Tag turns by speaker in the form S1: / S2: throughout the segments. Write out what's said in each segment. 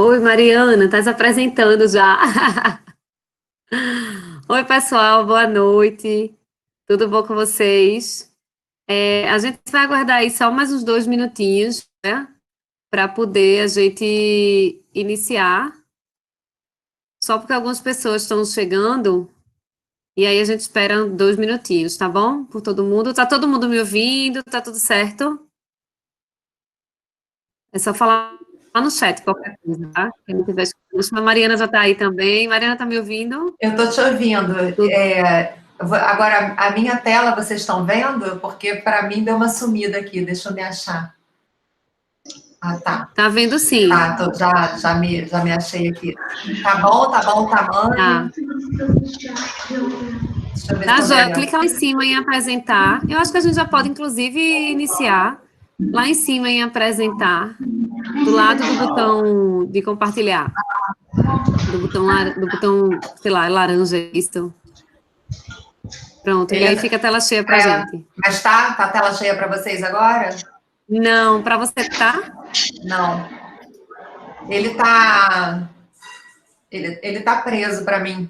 S1: Oi, Mariana, tá se apresentando já. Oi, pessoal, boa noite. Tudo bom com vocês? A gente vai aguardar aí só mais uns 2 minutinhos, né? Para poder a gente iniciar. Só porque algumas pessoas estão chegando e aí a gente espera 2 minutinhos, tá bom? Por todo mundo. Tá todo mundo me ouvindo? Tá tudo certo? É só falar lá no chat qualquer coisa, tá? Quem não tiver escutando. A Mariana já tá aí também. Mariana, tá me ouvindo?
S2: Eu estou te ouvindo. Agora, a minha tela, vocês estão vendo? Porque para mim deu uma sumida aqui. Deixa eu me achar. Ah, tá.
S1: Tá vendo sim.
S2: Tá, já me achei aqui. Tá bom o tamanho?
S1: Tá.
S2: Deixa eu ver
S1: Tá,
S2: se eu
S1: Joia,
S2: melhor.
S1: clica lá em cima em apresentar. Eu acho que a gente já pode, inclusive, iniciar. Lá em cima em apresentar, do lado do botão de compartilhar. Do botão, sei lá, laranja, isso. Pronto, e aí fica a tela cheia pra gente.
S2: Mas tá a tela cheia para vocês agora?
S1: Não, para você tá?
S2: Não. Ele tá ele tá preso para mim.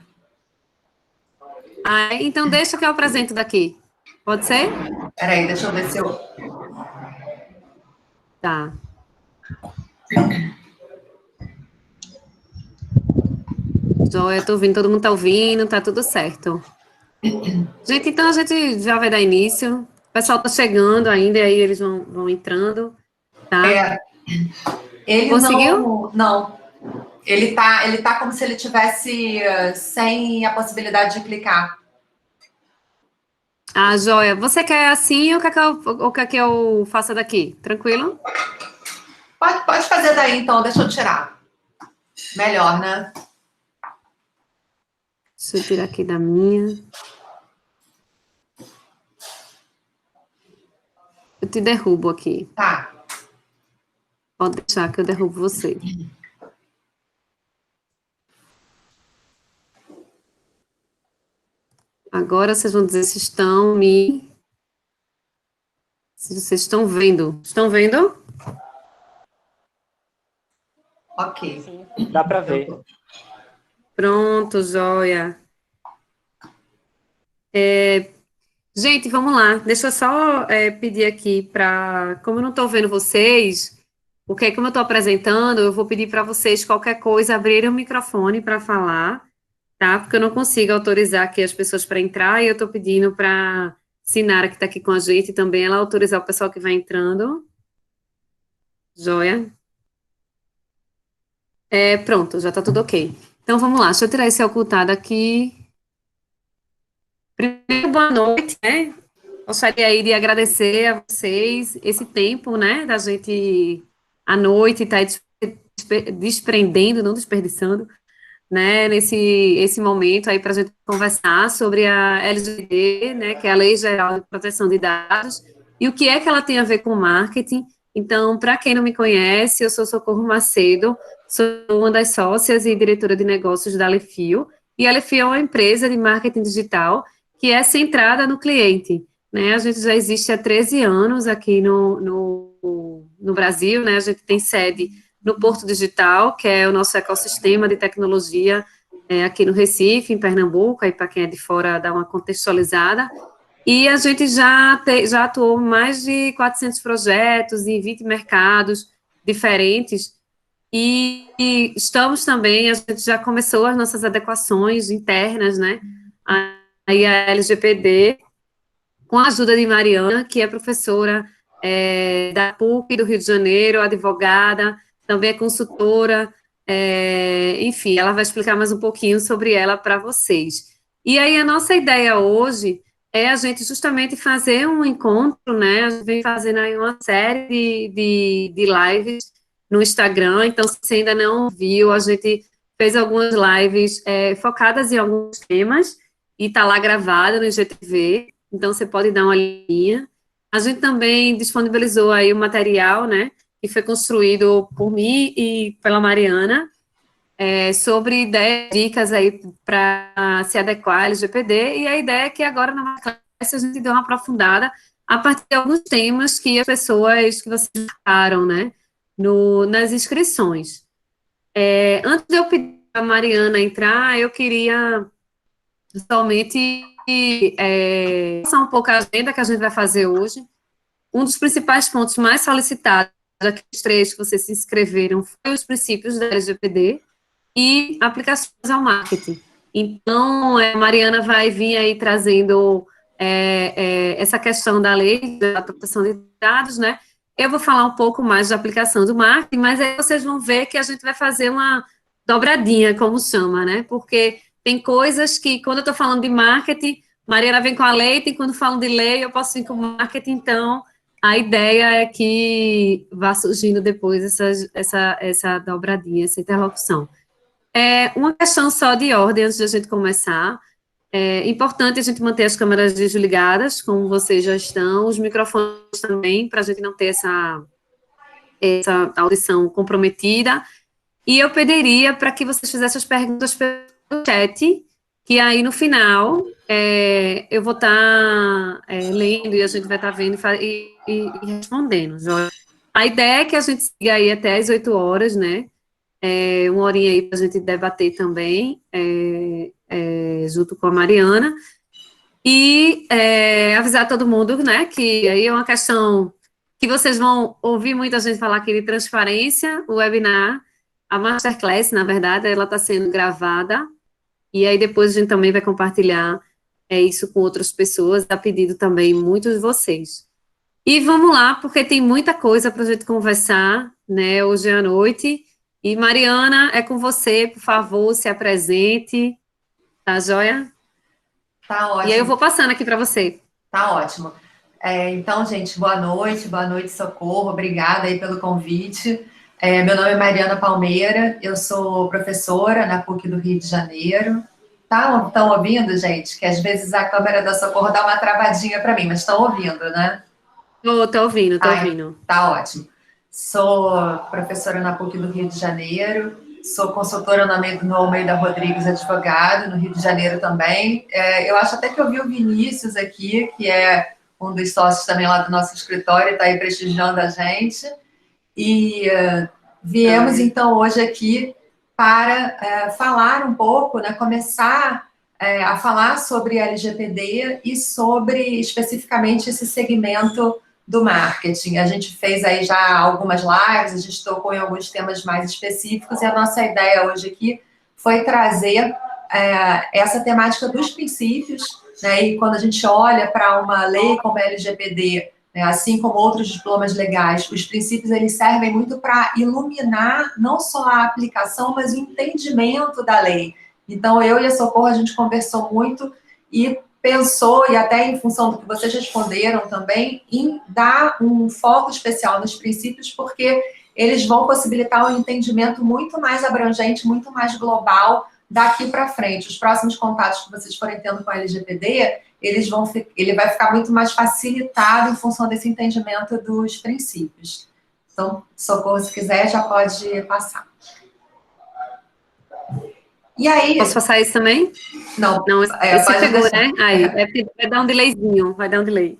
S1: Ah, então deixa que eu apresento daqui. Pode ser?
S2: Peraí, deixa eu ver se eu...
S1: Tá. Joia, tô ouvindo, todo mundo tá ouvindo, tá tudo certo. Gente, então a gente já vai dar início. O pessoal tá chegando ainda, e aí eles vão entrando, tá?
S2: Ele
S1: Conseguiu?
S2: não. Ele tá como se ele tivesse sem a possibilidade de clicar.
S1: Ah, joia. Você quer assim ou quer que eu faça daqui? Tranquilo?
S2: Pode fazer daí, então. Deixa eu tirar. Melhor, né?
S1: Deixa eu tirar aqui da minha. Eu te derrubo aqui.
S2: Tá.
S1: Pode deixar que eu derrubo você. Agora vocês vão dizer se estão me... Se vocês estão vendo. Estão vendo?
S2: Ok.
S3: Sim, dá para ver.
S1: Pronto, joia. Gente, vamos lá. Deixa eu só pedir aqui para... Como eu não estou vendo vocês, porque como eu estou apresentando, eu vou pedir para vocês, qualquer coisa, abrirem o microfone para falar, tá? Porque eu não consigo autorizar aqui as pessoas para entrar, e eu estou pedindo para Sinara, que está aqui com a gente, também ela autorizar o pessoal que vai entrando. Joia. Pronto, já está tudo ok. Então, vamos lá. Deixa eu tirar esse ocultado aqui. Primeiro, boa noite, né? Gostaria aí de agradecer a vocês esse tempo, né, da gente à noite estar desprendendo, não desperdiçando, né, esse momento aí para a gente conversar sobre a LGPD, né, que é a Lei Geral de Proteção de Dados, e o que é que ela tem a ver com marketing. Então, para quem não me conhece, eu sou Socorro Macedo, sou uma das sócias e diretora de negócios da Alefio, e a Alefio é uma empresa de marketing digital que é centrada no cliente, né? A gente já existe há 13 anos aqui no Brasil, né? A gente tem sede no Porto Digital, que é o nosso ecossistema de tecnologia aqui no Recife, em Pernambuco, aí para quem é de fora dar uma contextualizada, e a gente já atuou em mais de 400 projetos em 20 mercados diferentes, e estamos também, a gente já começou as nossas adequações internas, né? Aí a LGPD, com a ajuda de Mariana, que é professora da PUC do Rio de Janeiro, advogada, também é consultora, enfim, ela vai explicar mais um pouquinho sobre ela para vocês. E aí a nossa ideia hoje é a gente justamente fazer um encontro, né, a gente vem fazendo aí uma série de lives no Instagram, então se você ainda não viu, a gente fez algumas lives focadas em alguns temas, e está lá gravada no IGTV, então você pode dar uma olhadinha. A gente também disponibilizou aí o material, né, que foi construído por mim e pela Mariana, sobre 10 dicas aí para se adequar à LGPD, e a ideia é que agora na classe a gente dê uma aprofundada a partir de alguns temas que as pessoas que vocês marcaram, né, nas inscrições. Antes de eu pedir a Mariana entrar, eu queria somente passar um pouco a agenda que a gente vai fazer hoje. Um dos principais pontos mais solicitados daqueles três que vocês se inscreveram foi os princípios da LGPD e aplicações ao marketing. Então, a Mariana vai vir aí trazendo essa questão da lei da proteção de dados, né? Eu vou falar um pouco mais da aplicação do marketing, mas aí vocês vão ver que a gente vai fazer uma dobradinha, como chama, né? Porque tem coisas que, quando eu estou falando de marketing, Mariana vem com a lei, e quando falam de lei, eu posso vir com marketing, então a ideia é que vá surgindo depois essa dobradinha, essa interlocução. Uma questão só de ordem, antes de a gente começar. É importante a gente manter as câmeras desligadas, como vocês já estão, os microfones também, para a gente não ter essa audição comprometida. E eu pediria para que vocês fizessem as perguntas pelo chat, que aí no final eu vou estar lendo e a gente vai estar vendo e respondendo. Joia? A ideia é que a gente siga aí até as 8 horas, né? Uma horinha aí para a gente debater também, junto com a Mariana, e avisar todo mundo, né, que aí é uma questão que vocês vão ouvir muita gente falar aqui de transparência, o webinar, a Masterclass, na verdade, ela está sendo gravada, e aí depois a gente também vai compartilhar isso com outras pessoas, a pedido também muitos de vocês. E vamos lá, porque tem muita coisa para a gente conversar, né, hoje à noite. E Mariana, é com você, por favor, se apresente, tá joia?
S2: Tá ótimo.
S1: E aí eu vou passando aqui para você.
S2: Tá ótimo. Então, gente, boa noite, Socorro, obrigada aí pelo convite. Meu nome é Mariana Palmeira, eu sou professora na PUC do Rio de Janeiro. Estão ouvindo, gente? Que às vezes a câmera da Socorro dá uma travadinha para mim, mas estão ouvindo, né?
S1: Tô ouvindo, tô ouvindo.
S2: Tá ótimo. Sou professora na PUC do Rio de Janeiro, sou consultora no Almeida Rodrigues Advogado, no Rio de Janeiro também. Eu acho até que eu vi o Vinícius aqui, que é um dos sócios também lá do nosso escritório, está aí prestigiando a gente. E viemos, então, hoje aqui para falar um pouco, né, começar a falar sobre LGPD e sobre, especificamente, esse segmento do marketing. A gente fez aí já algumas lives, a gente tocou em alguns temas mais específicos, e a nossa ideia hoje aqui foi trazer essa temática dos princípios, né, e quando a gente olha para uma lei como a LGPD, assim como outros diplomas legais, os princípios eles servem muito para iluminar não só a aplicação, mas o entendimento da lei. Então, eu e a Socorro, a gente conversou muito e pensou, e até em função do que vocês responderam também, em dar um foco especial nos princípios, porque eles vão possibilitar um entendimento muito mais abrangente, muito mais global daqui para frente. Os próximos contatos que vocês forem tendo com a LGPD, ele vai ficar muito mais facilitado em função desse entendimento dos princípios. Então, Socorro, se quiser, já pode passar. E aí...
S1: Posso passar isso também?
S2: Não,
S1: esse pegou, né? Aí, vai dar um delayzinho, vai dar um delay.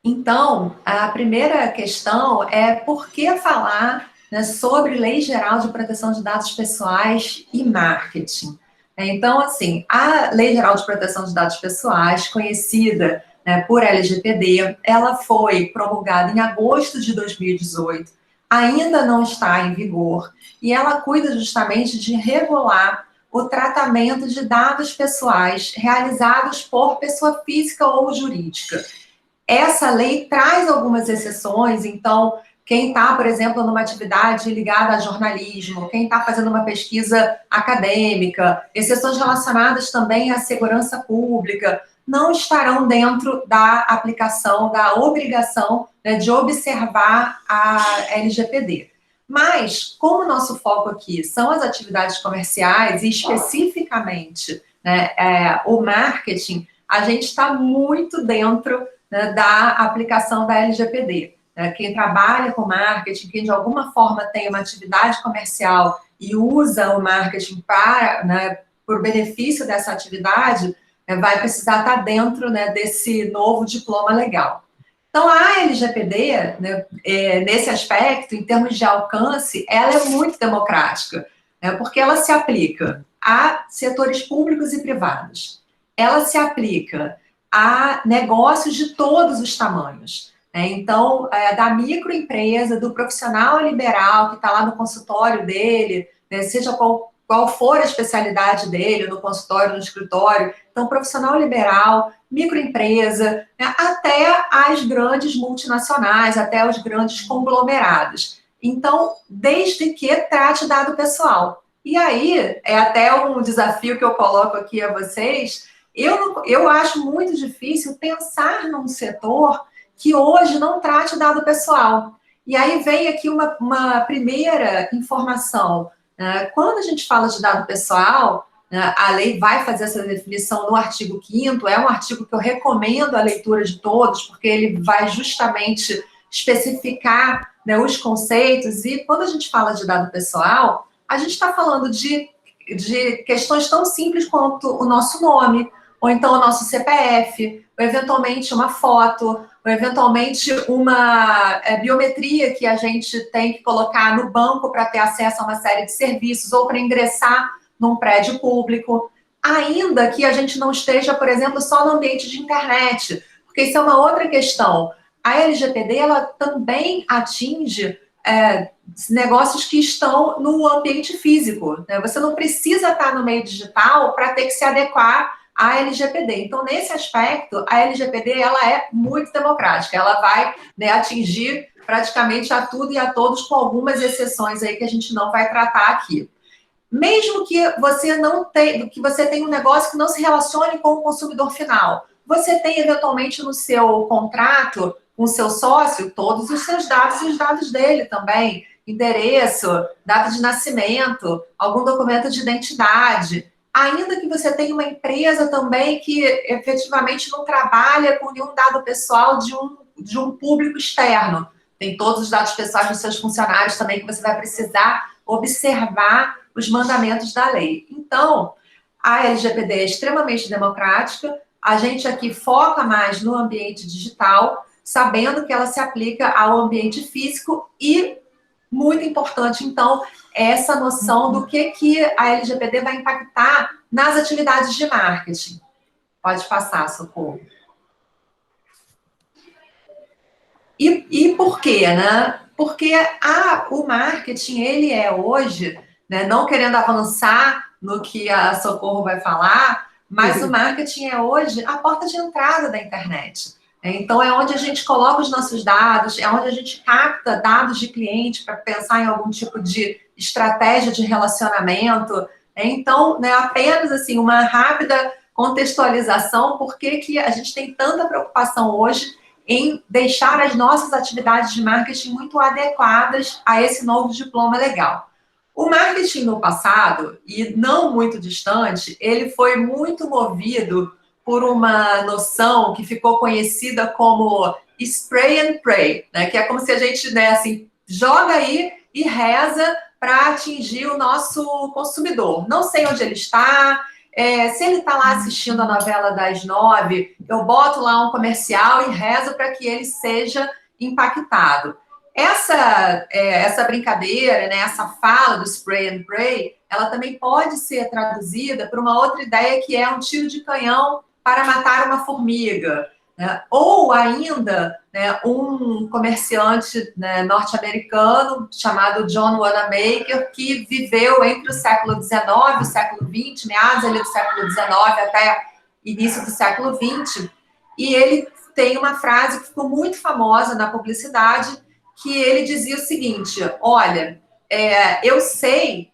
S2: Então, a primeira questão é por que falar, né, sobre Lei Geral de Proteção de Dados Pessoais e Marketing. Então, assim, a Lei Geral de Proteção de Dados Pessoais, conhecida, né, por LGPD, ela foi promulgada em agosto de 2018, ainda não está em vigor, e ela cuida justamente de regular o tratamento de dados pessoais realizados por pessoa física ou jurídica. Essa lei traz algumas exceções, então, quem está, por exemplo, numa atividade ligada a jornalismo, quem está fazendo uma pesquisa acadêmica, exceções relacionadas também à segurança pública, não estarão dentro da aplicação, da obrigação, né, de observar a LGPD. Mas, como o nosso foco aqui são as atividades comerciais e especificamente, né, o marketing, a gente está muito dentro, né, da aplicação da LGPD. Quem trabalha com marketing, quem de alguma forma tem uma atividade comercial e usa o marketing para, né, por benefício dessa atividade, vai precisar estar dentro, né, desse novo diploma legal. Então, a LGPD, né, nesse aspecto, em termos de alcance, ela é muito democrática, né, porque ela se aplica a setores públicos e privados. Ela se aplica a negócios de todos os tamanhos. Então, da microempresa, do profissional liberal que está lá no consultório dele, né, seja qual for a especialidade dele, no consultório, no escritório, então, profissional liberal, microempresa, né, até as grandes multinacionais, até os grandes conglomerados. Então, desde que trate dado pessoal. E aí, é até um desafio que eu coloco aqui a vocês. Eu acho muito difícil pensar num setor que hoje não trate dado pessoal. E aí vem aqui uma primeira informação. Quando a gente fala de dado pessoal, a lei vai fazer essa definição no artigo 5º, é um artigo que eu recomendo a leitura de todos, porque ele vai justamente especificar, né, os conceitos, e quando a gente fala de dado pessoal, a gente está falando de questões tão simples quanto o nosso nome, ou então o nosso CPF, ou eventualmente uma foto, ou eventualmente uma biometria que a gente tem que colocar no banco para ter acesso a uma série de serviços, ou para ingressar num prédio público, ainda que a gente não esteja, por exemplo, só no ambiente de internet, porque isso é uma outra questão. A LGPD, ela também atinge negócios que estão no ambiente físico, né? Você não precisa estar no meio digital para ter que se adequar à LGPD. Então, nesse aspecto, a LGPD ela é muito democrática, ela vai, né, atingir praticamente a tudo e a todos, com algumas exceções aí que a gente não vai tratar aqui. Mesmo que você tenha um negócio que não se relacione com o consumidor final, você tem eventualmente no seu contrato com o seu sócio todos os seus dados e os dados dele também, endereço, data de nascimento, algum documento de identidade. Ainda que você tenha uma empresa também que efetivamente não trabalha com nenhum dado pessoal de um público externo. Tem todos os dados pessoais dos seus funcionários também que você vai precisar observar os mandamentos da lei. Então, a LGPD é extremamente democrática, a gente aqui foca mais no ambiente digital, sabendo que ela se aplica ao ambiente físico e, muito importante, então, essa noção do que a LGPD vai impactar nas atividades de marketing. Pode passar, Socorro. E por quê, né? Porque o marketing, ele é hoje, né, não querendo avançar no que a Socorro vai falar, mas o marketing é hoje a porta de entrada da internet. Então, é onde a gente coloca os nossos dados, é onde a gente capta dados de cliente para pensar em algum tipo de estratégia de relacionamento. Então, né, apenas assim, uma rápida contextualização, por que a gente tem tanta preocupação hoje em deixar as nossas atividades de marketing muito adequadas a esse novo diploma legal. O marketing no passado, e não muito distante, ele foi muito movido por uma noção que ficou conhecida como spray and pray, né? Que é como se a gente, né, assim, joga aí e reza para atingir o nosso consumidor. Não sei onde ele está, se ele está lá assistindo a novela das 9, eu boto lá um comercial e rezo para que ele seja impactado. Essa brincadeira, né, essa fala do spray and pray, ela também pode ser traduzida por uma outra ideia que é um tiro de canhão para matar uma formiga, né? Ou ainda, né, um comerciante, né, norte-americano chamado John Wanamaker, que viveu entre o século XIX e o século XX, meados ali do século XIX até início do século XX, e ele tem uma frase que ficou muito famosa na publicidade, que ele dizia o seguinte: olha, eu sei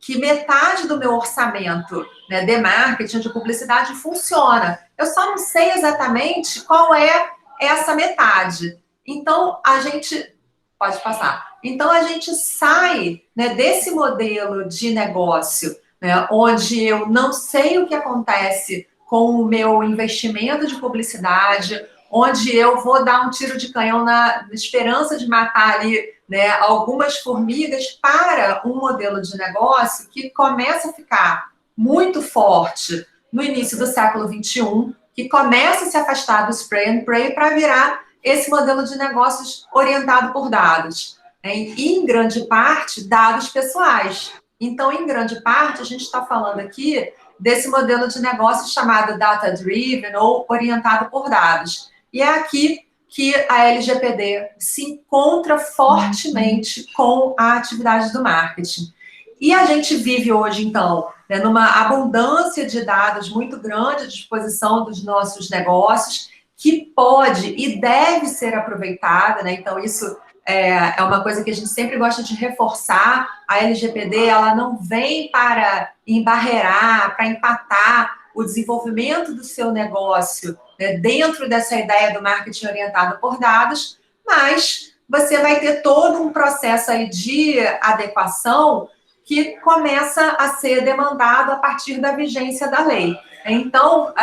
S2: que metade do meu orçamento, né, de marketing, de publicidade, funciona. Eu só não sei exatamente qual é essa metade. Então, a gente... Pode passar. Então, a gente sai, né, desse modelo de negócio, né, onde eu não sei o que acontece com o meu investimento de publicidade, onde eu vou dar um tiro de canhão na esperança de matar ali, né, algumas formigas, para um modelo de negócio que começa a ficar muito forte no início do século XXI, que começa a se afastar do spray and pray para virar esse modelo de negócios orientado por dados, né, e, em grande parte, dados pessoais. Então, em grande parte, a gente está falando aqui desse modelo de negócio chamado data-driven ou orientado por dados. E é aqui que a LGPD se encontra fortemente com a atividade do marketing. E a gente vive hoje, então, né, numa abundância de dados muito grande à disposição dos nossos negócios, que pode e deve ser aproveitada, né? Então, isso é uma coisa que a gente sempre gosta de reforçar. A LGPD, ela não vem para embarrear, para empatar o desenvolvimento do seu negócio, né, dentro dessa ideia do marketing orientado por dados, mas você vai ter todo um processo aí de adequação que começa a ser demandado a partir da vigência da lei. Então,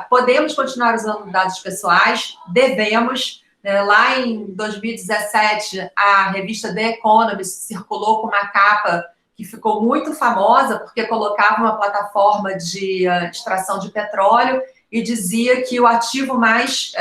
S2: podemos continuar usando dados pessoais, devemos. Lá em 2017, a revista The Economist circulou com uma capa que ficou muito famosa, porque colocava uma plataforma de extração de petróleo e dizia que o ativo mais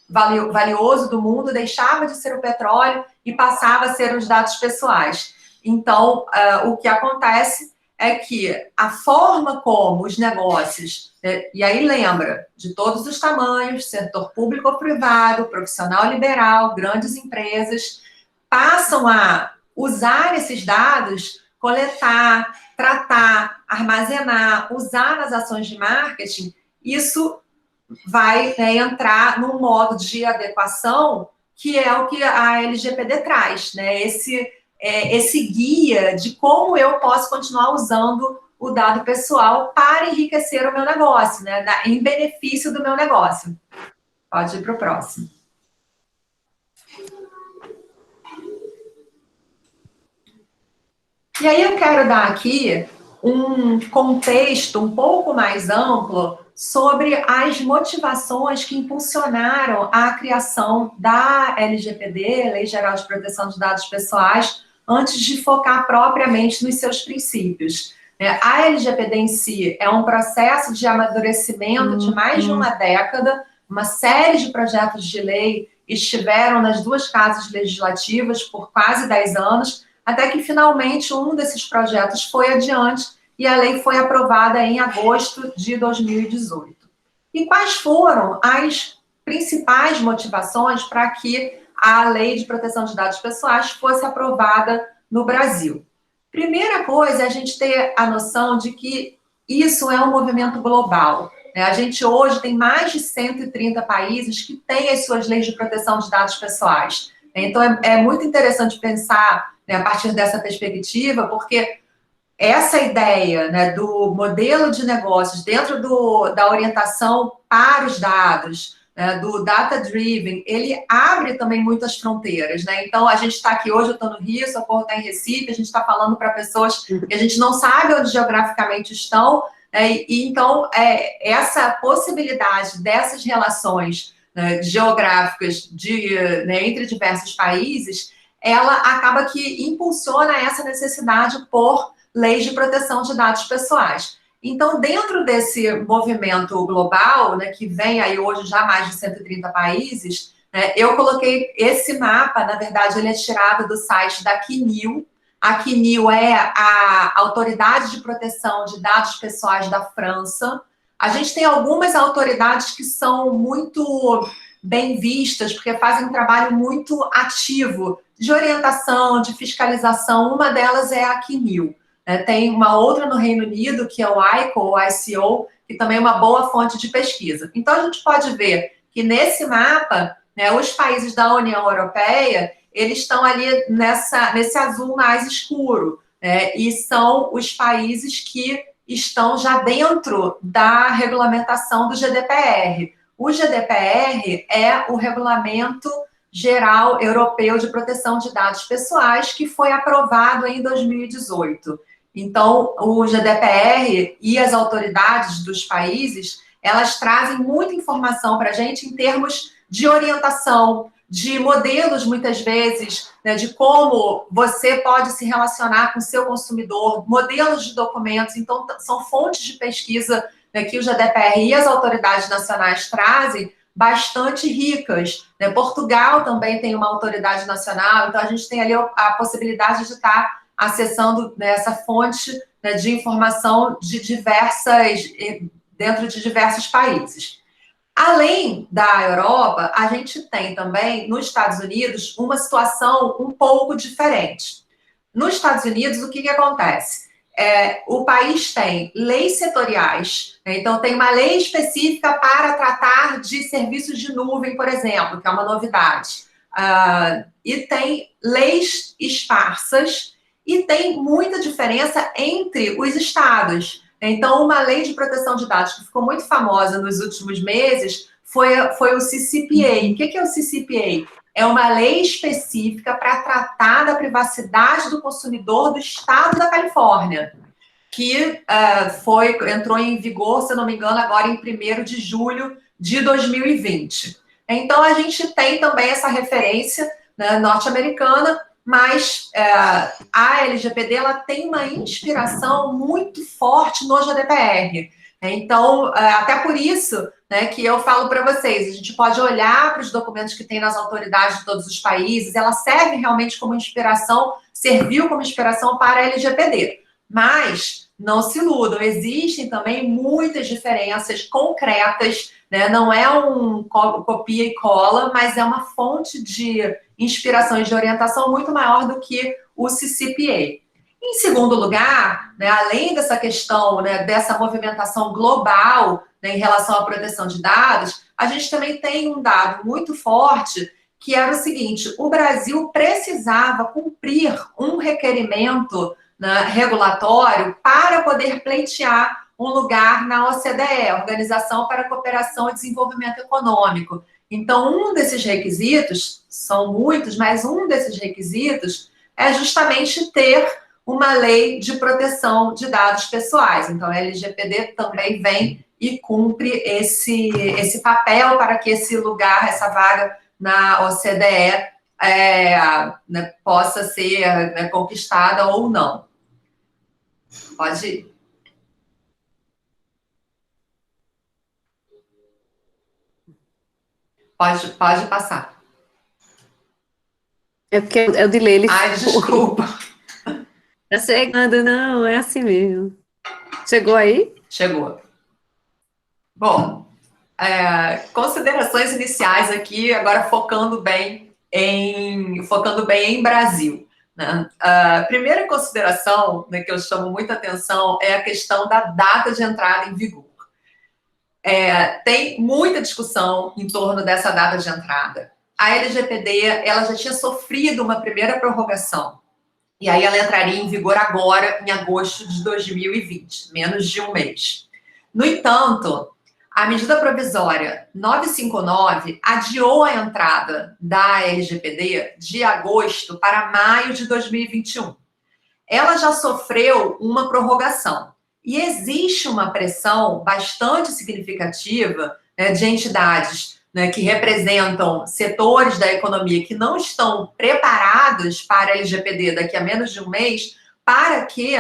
S2: valioso do mundo deixava de ser o petróleo e passava a ser os dados pessoais. Então, o que acontece é que a forma como os negócios, e aí lembra, de todos os tamanhos, setor público ou privado, profissional liberal, grandes empresas, passam a usar esses dados, coletar, tratar, armazenar, usar nas ações de marketing, isso vai, né, entrar num modo de adequação, que é o que a LGPD traz, né? Esse guia de como eu posso continuar usando o dado pessoal para enriquecer o meu negócio, né, em benefício do meu negócio. Pode ir para o próximo. E aí eu quero dar aqui um contexto um pouco mais amplo sobre as motivações que impulsionaram a criação da LGPD, Lei Geral de Proteção de Dados Pessoais, antes de focar propriamente nos seus princípios. A LGPD em si é um processo de amadurecimento de mais de uma década, uma série de projetos de lei estiveram nas duas casas legislativas por quase 10 anos, até que finalmente um desses projetos foi adiante e a lei foi aprovada em agosto de 2018. E quais foram as principais motivações para que a Lei de Proteção de Dados Pessoais fosse aprovada no Brasil? Primeira coisa é a gente ter a noção de que isso é um movimento global. A gente hoje tem mais de 130 países que têm as suas leis de proteção de dados pessoais. Então, é muito interessante pensar, a partir dessa perspectiva, porque essa ideia, do modelo de negócios dentro da orientação para os dados, do data-driven, ele abre também muitas fronteiras, Então, a gente está aqui hoje, eu estou no Rio, Socorro está em Recife, a gente está falando para pessoas que a gente não sabe onde geograficamente estão, então, essa possibilidade dessas relações geográficas entre diversos países, ela acaba que impulsiona essa necessidade por leis de proteção de dados pessoais. Então, dentro desse movimento global, que vem aí hoje já mais de 130 países, eu coloquei esse mapa, na verdade, ele é tirado do site da CNIL. A CNIL é a Autoridade de Proteção de Dados Pessoais da França. A gente tem algumas autoridades que são muito bem vistas, porque fazem um trabalho muito ativo de orientação, de fiscalização. Uma delas é a CNIL. Tem uma outra no Reino Unido, que é o ICO, que também é uma boa fonte de pesquisa. Então, a gente pode ver que nesse mapa, os países da União Europeia, eles estão ali nesse azul mais escuro, e são os países que estão já dentro da regulamentação do GDPR. O GDPR é o Regulamento Geral Europeu de Proteção de Dados Pessoais, que foi aprovado em 2018. Então, o GDPR e as autoridades dos países, elas trazem muita informação para a gente em termos de orientação, de modelos, muitas vezes, de como você pode se relacionar com o seu consumidor, modelos de documentos. Então, são fontes de pesquisa que o GDPR e as autoridades nacionais trazem bastante ricas. Portugal também tem uma autoridade nacional, então a gente tem ali a possibilidade de estar acessando essa fonte de informação dentro de diversos países. Além da Europa, a gente tem também, nos Estados Unidos, uma situação um pouco diferente. Nos Estados Unidos, o que acontece? O país tem leis setoriais, então tem uma lei específica para tratar de serviços de nuvem, por exemplo, que é uma novidade. E tem leis esparsas e tem muita diferença entre os estados. Então, uma lei de proteção de dados que ficou muito famosa nos últimos meses foi o CCPA. O que é o CCPA? É uma lei específica para tratar da privacidade do consumidor do estado da Califórnia, que entrou em vigor, se eu não me engano, agora em 1º de julho de 2020. Então, a gente tem também essa referência norte-americana, mas a LGPD ela tem uma inspiração muito forte no GDPR. Então, até por isso que eu falo para vocês, a gente pode olhar para os documentos que tem nas autoridades de todos os países, ela serve realmente como inspiração, serviu como inspiração para a LGPD. Mas não se iludam, existem também muitas diferenças concretas, não é um copia e cola, mas é uma fonte de inspiração e de orientação muito maior do que o CCPA. Em segundo lugar, além dessa questão, dessa movimentação global em relação à proteção de dados, a gente também tem um dado muito forte, que era o seguinte: o Brasil precisava cumprir um requerimento regulatório para poder pleitear um lugar na OCDE, Organização para a Cooperação e Desenvolvimento Econômico. Então, um desses requisitos, são muitos, mas um desses requisitos é justamente ter uma lei de proteção de dados pessoais. Então, a LGPD também vem e cumpre esse papel para que esse lugar, essa vaga na OCDE né, possa ser, né, conquistada ou não. Pode ir. Pode passar.
S1: É porque é o delay, ele
S2: Ai,
S1: foi.
S2: desculpa.
S1: Tá chegando, não, é assim mesmo. Chegou aí?
S2: Chegou. Bom, considerações iniciais aqui, agora focando bem em Brasil. Né? A primeira consideração, né, que eu chamo muita atenção é a questão da data de entrada em vigor. Tem muita discussão em torno dessa data de entrada. A LGPD ela já tinha sofrido uma primeira prorrogação, e aí ela entraria em vigor agora, em agosto de 2020, menos de um mês. No entanto, a medida provisória 959 adiou a entrada da LGPD de agosto para maio de 2021. Ela já sofreu uma prorrogação e existe uma pressão bastante significativa, né, de entidades, né, que representam setores da economia que não estão preparados para a LGPD daqui a menos de um mês, para que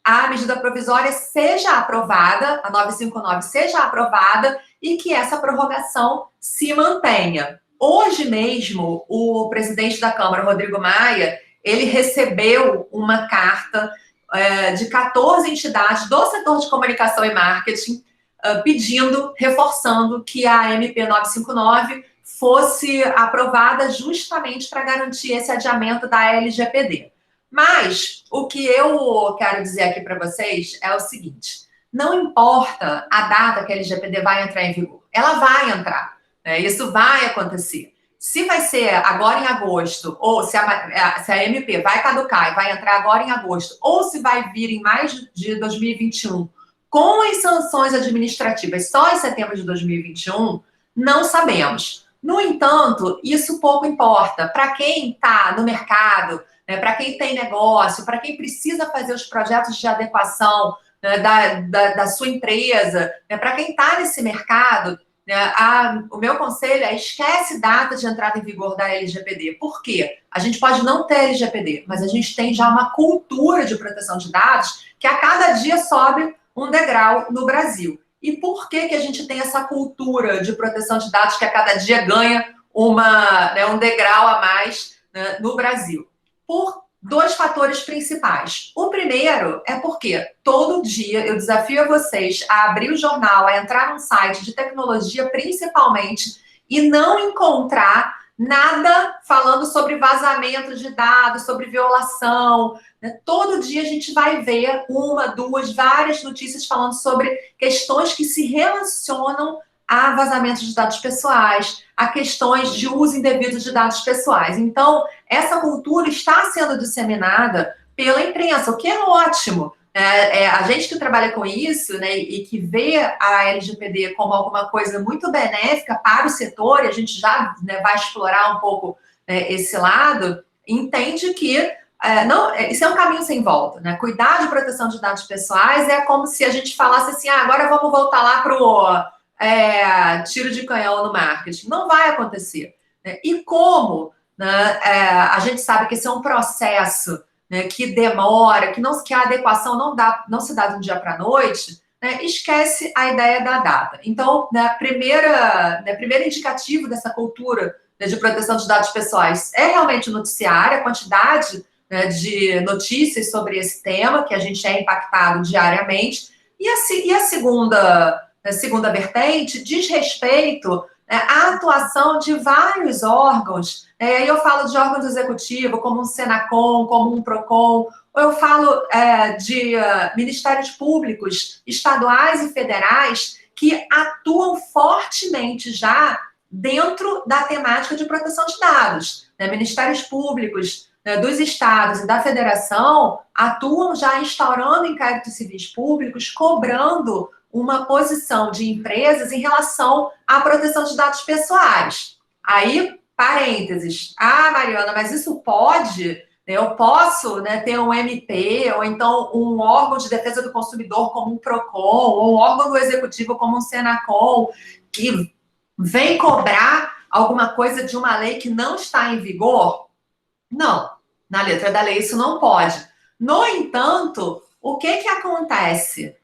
S2: a medida provisória seja aprovada, a 959 seja aprovada e que essa prorrogação se mantenha. Hoje mesmo, o presidente da Câmara, Rodrigo Maia, ele recebeu uma carta de 14 entidades do setor de comunicação e marketing reforçando que a MP 959 fosse aprovada justamente para garantir esse adiamento da LGPD. Mas o que eu quero dizer aqui para vocês é o seguinte: não importa a data que a LGPD vai entrar em vigor, ela vai entrar, né? Isso vai acontecer. Se vai ser agora em agosto, ou se a MP vai caducar e vai entrar agora em agosto, ou se vai vir em maio de 2021, com as sanções administrativas só em setembro de 2021, não sabemos. No entanto, isso pouco importa. Para quem está no mercado, né, para quem tem negócio, para quem precisa fazer os projetos de adequação, né, da sua empresa, né, para quem está nesse mercado, o meu conselho é: esquece data de entrada em vigor da LGPD. Por quê? A gente pode não ter LGPD, mas a gente tem já uma cultura de proteção de dados que a cada dia sobe um degrau no Brasil. E por que a gente tem essa cultura de proteção de dados que a cada dia ganha um degrau a mais, né, no Brasil? Por dois fatores principais. O primeiro é porque todo dia eu desafio vocês a abrir o jornal, a entrar num site de tecnologia principalmente, e não encontrar nada falando sobre vazamento de dados, sobre violação. Né? Todo dia a gente vai ver uma, duas, várias notícias falando sobre questões que se relacionam a vazamento de dados pessoais, a questões de uso indevido de dados pessoais. Então, essa cultura está sendo disseminada pela imprensa, o que é ótimo. A gente que trabalha com isso, né, e que vê a LGPD como alguma coisa muito benéfica para o setor, e a gente já, né, vai explorar um pouco, né, esse lado, entende que isso é um caminho sem volta. Né? Cuidar de proteção de dados pessoais é como se a gente falasse assim: agora vamos voltar lá para o tiro de canhão no marketing. Não vai acontecer. Né? E como, né, a gente sabe que esse é um processo, né, que demora, que a adequação não se dá de um dia para a noite, né, esquece a ideia da data. Então, primeiro indicativo dessa cultura, né, de proteção de dados pessoais é realmente o noticiário, a quantidade, né, de notícias sobre esse tema, que a gente é impactado diariamente, e a segunda vertente diz respeito, né, à atuação de vários órgãos. Aí eu falo de órgãos executivos, como um Senacom, como um Procon, ou eu falo de ministérios públicos, estaduais e federais, que atuam fortemente já dentro da temática de proteção de dados. Né? Ministérios públicos, né, dos estados e da federação atuam já instaurando inquéritos civis públicos, cobrando uma posição de empresas em relação à proteção de dados pessoais. Aí, parênteses: Mariana, mas isso pode? Eu posso, né, ter um MP, ou então um órgão de defesa do consumidor como um Procon, ou um órgão do executivo como um Senacom, que vem cobrar alguma coisa de uma lei que não está em vigor? Não, na letra da lei isso não pode. No entanto, o que acontece?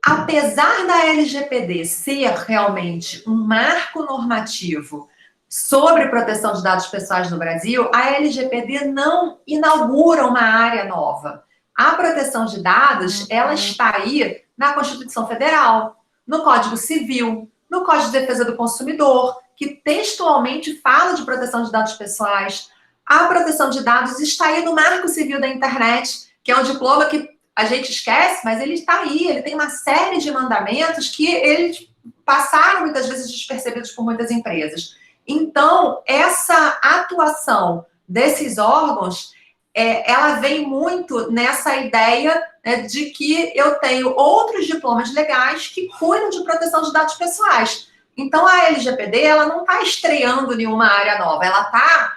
S2: Apesar da LGPD ser realmente um marco normativo sobre proteção de dados pessoais no Brasil, a LGPD não inaugura uma área nova. A proteção de dados, ela está aí na Constituição Federal, no Código Civil, no Código de Defesa do Consumidor, que textualmente fala de proteção de dados pessoais. A proteção de dados está aí no Marco Civil da Internet, que é um diploma que a gente esquece, mas ele está aí, ele tem uma série de mandamentos que eles passaram muitas vezes despercebidos por muitas empresas. Então, essa atuação desses órgãos, ela vem muito nessa ideia, né, de que eu tenho outros diplomas legais que cuidam de proteção de dados pessoais. Então, a LGPD, ela não está estreando nenhuma área nova, ela está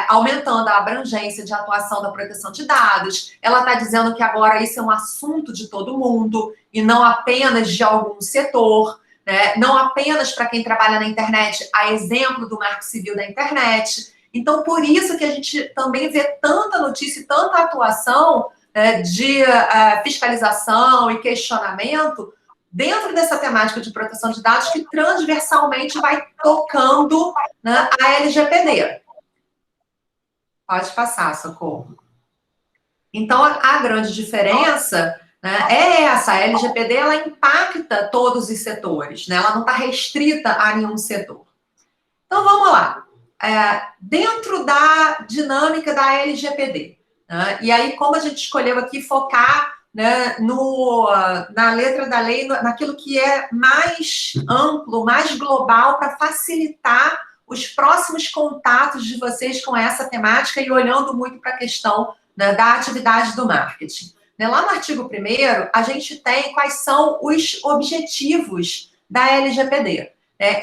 S2: aumentando a abrangência de atuação da proteção de dados, ela está dizendo que agora isso é um assunto de todo mundo e não apenas de algum setor, né? Não apenas para quem trabalha na internet, a exemplo do Marco Civil da Internet. Então, por isso que a gente também vê tanta notícia e tanta atuação de fiscalização e questionamento dentro dessa temática de proteção de dados que transversalmente vai tocando, né, a LGPD. Pode passar, Socorro. Então, a grande diferença, né, é essa. A LGPD, ela impacta todos os setores, né? Ela não está restrita a nenhum setor. Então, vamos lá. Dentro da dinâmica da LGPD, né, e aí, como a gente escolheu aqui focar, né, na letra da lei, naquilo que é mais amplo, mais global, para facilitar os próximos contatos de vocês com essa temática e olhando muito para a questão, né, da atividade do marketing. Lá no artigo 1º, a gente tem quais são os objetivos da LGPD.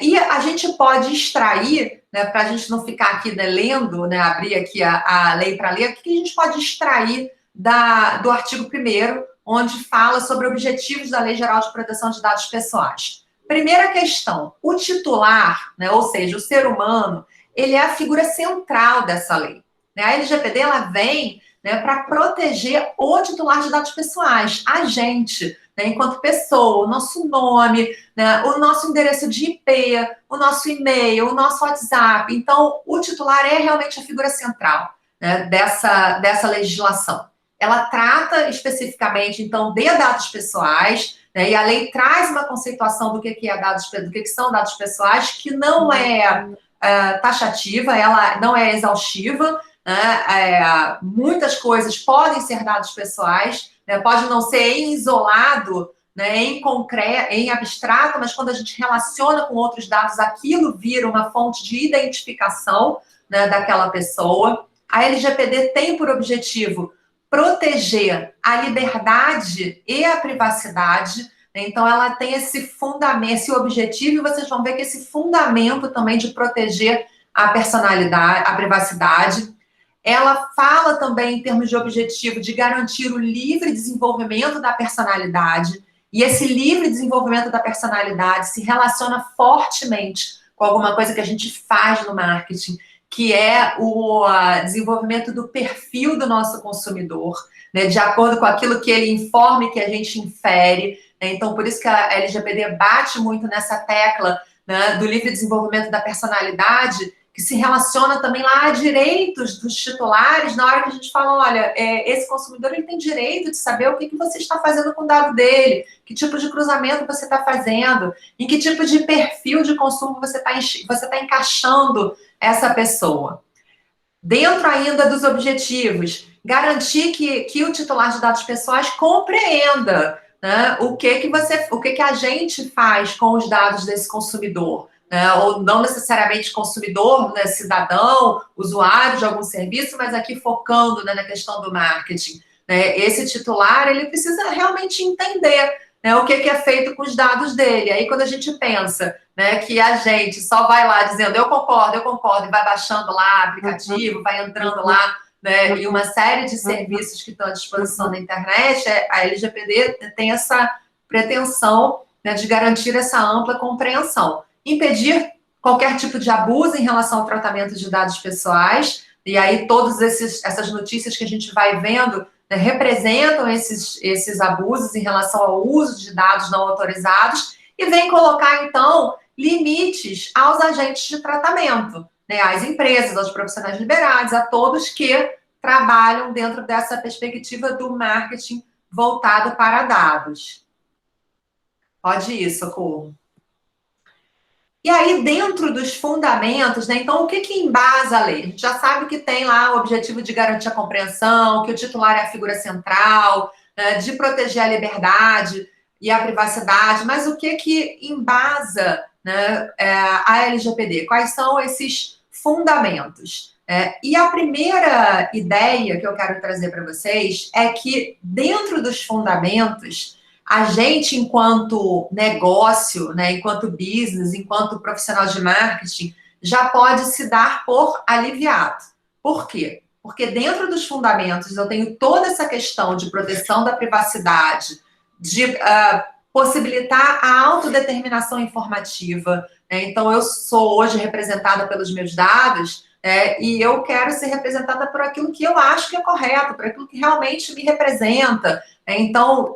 S2: E a gente pode extrair, né, para a gente não ficar aqui, né, lendo, né, abrir aqui a lei para ler, o que a gente pode extrair do artigo 1º, onde fala sobre objetivos da Lei Geral de Proteção de Dados Pessoais. Primeira questão, o titular, né, ou seja, o ser humano, ele é a figura central dessa lei. A LGPD, ela vem, né, para proteger o titular de dados pessoais, a gente, né, enquanto pessoa, o nosso nome, né, o nosso endereço de IP, o nosso e-mail, o nosso WhatsApp. Então, o titular é realmente a figura central, né, dessa legislação. Ela trata especificamente, então, de dados pessoais, né, e a lei traz uma conceituação do que são dados pessoais, que não é taxativa, ela não é exaustiva, né, muitas coisas podem ser dados pessoais, né, pode não ser em isolado, né, em concreto, em abstrato, mas quando a gente relaciona com outros dados, aquilo vira uma fonte de identificação, né, daquela pessoa. A LGPD tem por objetivo proteger a liberdade e a privacidade, né? Então ela tem esse fundamento, esse objetivo, e vocês vão ver que esse fundamento também de proteger a personalidade, a privacidade. Ela fala também, em termos de objetivo, de garantir o livre desenvolvimento da personalidade, e esse livre desenvolvimento da personalidade se relaciona fortemente com alguma coisa que a gente faz no marketing, que é o desenvolvimento do perfil do nosso consumidor, né, de acordo com aquilo que ele informa e que a gente infere, né? Então, por isso que a LGPD bate muito nessa tecla, né, do livre desenvolvimento da personalidade, que se relaciona também lá a direitos dos titulares, na hora que a gente fala, olha, esse consumidor, ele tem direito de saber o que você está fazendo com o dado dele, que tipo de cruzamento você está fazendo, em que tipo de perfil de consumo você tá encaixando essa pessoa. Dentro ainda dos objetivos, garantir que o titular de dados pessoais compreenda, né, o que a gente faz com os dados desse consumidor, né, ou não necessariamente consumidor, né, cidadão, usuário de algum serviço, mas aqui focando, né, na questão do marketing. Né, esse titular, ele precisa realmente entender, né, o que é feito com os dados dele. Aí, quando a gente pensa, né, que a gente só vai lá dizendo eu concordo, e vai baixando lá aplicativo, vai entrando lá, né, e uma série de serviços que estão à disposição na internet, a LGPD tem essa pretensão, né, de garantir essa ampla compreensão. Impedir qualquer tipo de abuso em relação ao tratamento de dados pessoais, e aí todas essas notícias que a gente vai vendo, né, representam esses abusos em relação ao uso de dados não autorizados, e vem colocar, então, limites aos agentes de tratamento, né, às empresas, aos profissionais liberados, a todos que trabalham dentro dessa perspectiva do marketing voltado para dados. Pode ir, Socorro. E aí, dentro dos fundamentos, né, então, o que embasa a lei? A gente já sabe que tem lá o objetivo de garantir a compreensão, que o titular é a figura central, né, de proteger a liberdade e a privacidade, mas o que embasa, né, a LGPD? Quais são esses fundamentos? E a primeira ideia que eu quero trazer para vocês é que, dentro dos fundamentos, a gente, enquanto negócio, né, enquanto business, enquanto profissional de marketing, já pode se dar por aliviado. Por quê? Porque dentro dos fundamentos eu tenho toda essa questão de proteção da privacidade, de possibilitar a autodeterminação informativa, né? Então, eu sou hoje representada pelos meus dados, e eu quero ser representada por aquilo que eu acho que é correto, por aquilo que realmente me representa. Então,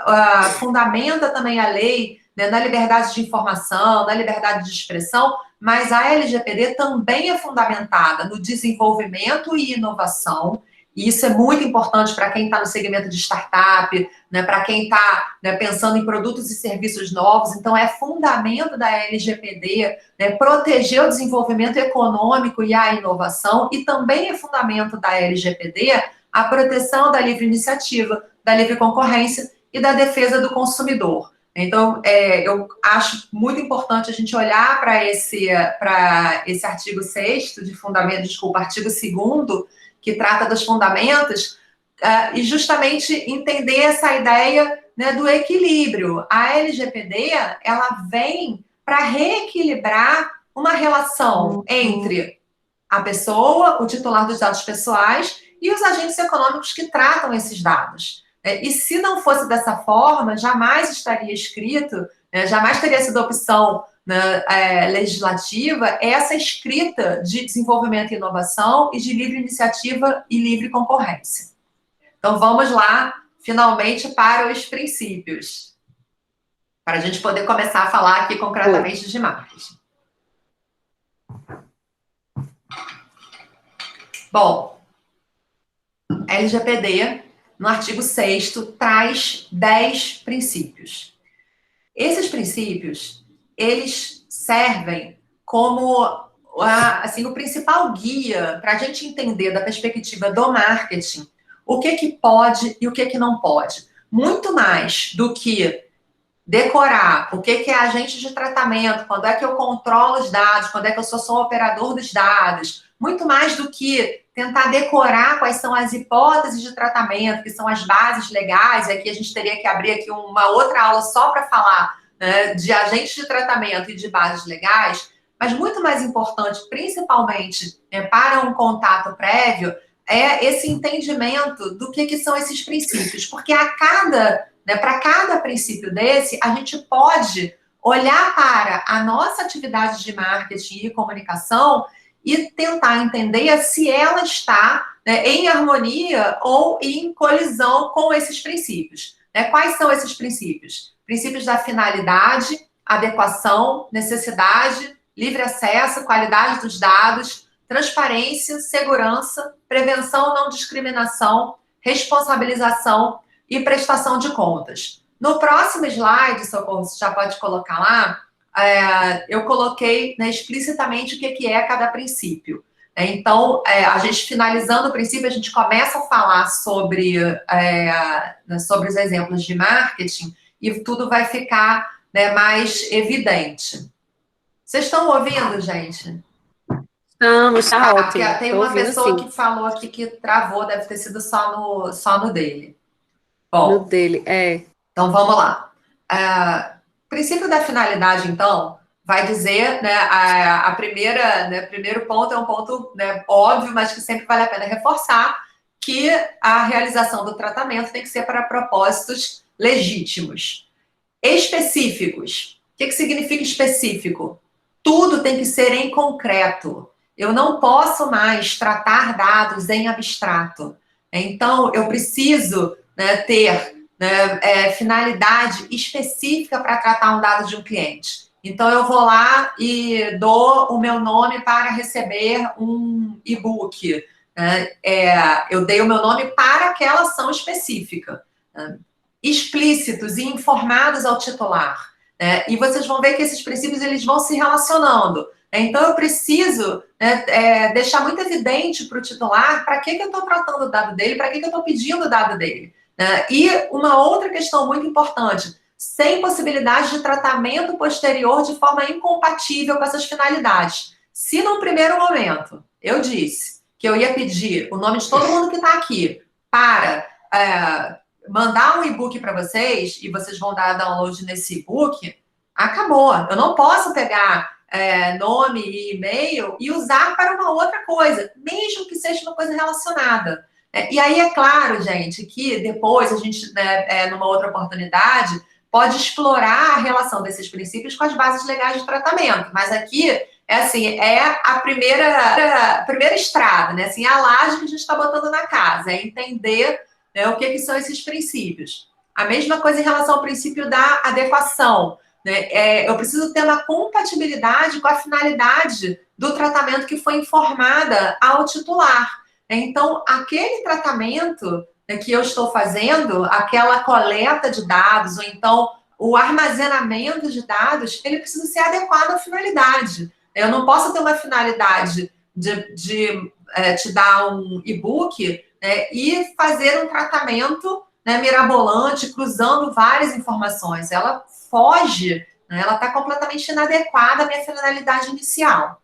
S2: fundamenta também a lei, né, na liberdade de informação, na liberdade de expressão, mas a LGPD também é fundamentada no desenvolvimento e inovação, e isso é muito importante para quem está no segmento de startup, né, para quem está, né, pensando em produtos e serviços novos. Então, é fundamento da LGPD, né, proteger o desenvolvimento econômico e a inovação, e também é fundamento da LGPD a proteção da livre iniciativa, da livre concorrência e da defesa do consumidor. Então, eu acho muito importante a gente olhar para esse artigo 6º de fundamento, desculpa, artigo 2º, que trata dos fundamentos, e justamente entender essa ideia, né, do equilíbrio. A LGPD, ela vem para reequilibrar uma relação entre a pessoa, o titular dos dados pessoais, e os agentes econômicos que tratam esses dados. E se não fosse dessa forma, jamais estaria escrito, né, jamais teria sido opção, né, legislativa essa escrita de desenvolvimento e inovação e de livre iniciativa e livre concorrência. Então, vamos lá, finalmente, para os princípios, para a gente poder começar a falar aqui concretamente de marketing. Bom, LGPD, no artigo 6º, traz 10 princípios. Esses princípios, eles servem como assim, o principal guia para a gente entender da perspectiva do marketing o que pode e o que não pode. Muito mais do que decorar o que é agente de tratamento, quando é que eu controlo os dados, quando é que eu sou operador dos dados, muito mais do que tentar decorar quais são as hipóteses de tratamento, que são as bases legais, e aqui a gente teria que abrir aqui uma outra aula só para falar, né, de agentes de tratamento e de bases legais, mas muito mais importante, principalmente, para um contato prévio, é esse entendimento do que são esses princípios, porque para cada princípio desse, a gente pode olhar para a nossa atividade de marketing e comunicação e tentar entender se ela está, né, em harmonia ou em colisão com esses princípios. Né? Quais são esses princípios? Princípios da finalidade, adequação, necessidade, livre acesso, qualidade dos dados, transparência, segurança, prevenção, não discriminação, responsabilização e prestação de contas. No próximo slide, Socorro, você já pode colocar lá, eu coloquei, né, explicitamente o que é cada princípio. Então, a gente finalizando o princípio, a gente começa a falar sobre os exemplos de marketing e tudo vai ficar, né, mais evidente. Vocês estão ouvindo, gente?
S1: Estamos, tá ótimo.
S2: Tem uma pessoa que falou aqui que travou, deve ter sido só no dele. Bom,
S1: no dele,
S2: então vamos lá. Princípio da finalidade, então, vai dizer, né, primeiro ponto é um ponto, né, óbvio, mas que sempre vale a pena reforçar, que a realização do tratamento tem que ser para propósitos legítimos. Específicos. O que significa específico? tudo tem que ser em concreto. Eu não posso mais tratar dados em abstrato. Então, eu preciso, né, ter, né, finalidade específica para tratar um dado de um cliente. Então, eu vou lá e dou o meu nome para receber um e-book. Né? Eu dei o meu nome para aquela ação específica. Né? Explícitos e informados ao titular. Né? E vocês vão ver que esses princípios eles vão se relacionando. Então, eu preciso, né, deixar muito evidente para o titular para que eu estou tratando o dado dele, para que eu estou pedindo o dado dele. Né? E uma outra questão muito importante, sem possibilidade de tratamento posterior de forma incompatível com essas finalidades. Se num primeiro momento eu disse que eu ia pedir o nome de todo mundo que está aqui para mandar um e-book para vocês, e vocês vão dar download nesse e-book, acabou. Eu não posso pegar nome e e-mail e usar para uma outra coisa, mesmo que seja uma coisa relacionada. E aí é claro, gente, que depois a gente, né, numa outra oportunidade, pode explorar a relação desses princípios com as bases legais de tratamento. Mas aqui, é a primeira estrada, né? Assim, a laje que a gente está botando na casa, é entender, né, o que são esses princípios. A mesma coisa em relação ao princípio da adequação. Né? Eu preciso ter uma compatibilidade com a finalidade do tratamento que foi informada ao titular. Então, aquele tratamento, né, que eu estou fazendo, aquela coleta de dados, ou então o armazenamento de dados, ele precisa ser adequado à finalidade. Eu não posso ter uma finalidade de te dar um e-book, né, e fazer um tratamento, né, mirabolante, cruzando várias informações. Ela foge, né, ela está completamente inadequada à minha finalidade inicial.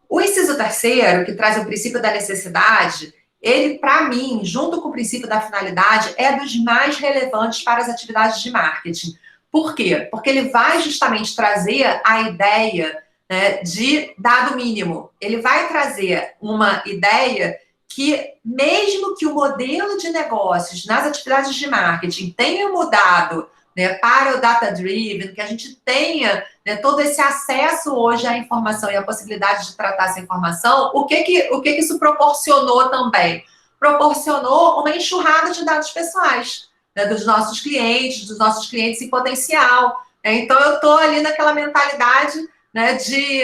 S2: O inciso terceiro, que traz o princípio da necessidade, ele, para mim, junto com o princípio da finalidade, é dos mais relevantes para as atividades de marketing. Por quê? Porque ele vai justamente trazer a ideia, né, de dado mínimo. Ele vai trazer uma ideia que, mesmo que o modelo de negócios nas atividades de marketing tenha mudado, né, para o data-driven, que a gente tenha, né, todo esse acesso hoje à informação e a possibilidade de tratar essa informação, o que isso proporcionou também? Proporcionou uma enxurrada de dados pessoais, né, dos nossos clientes em potencial. Então, eu estou ali naquela mentalidade, né, de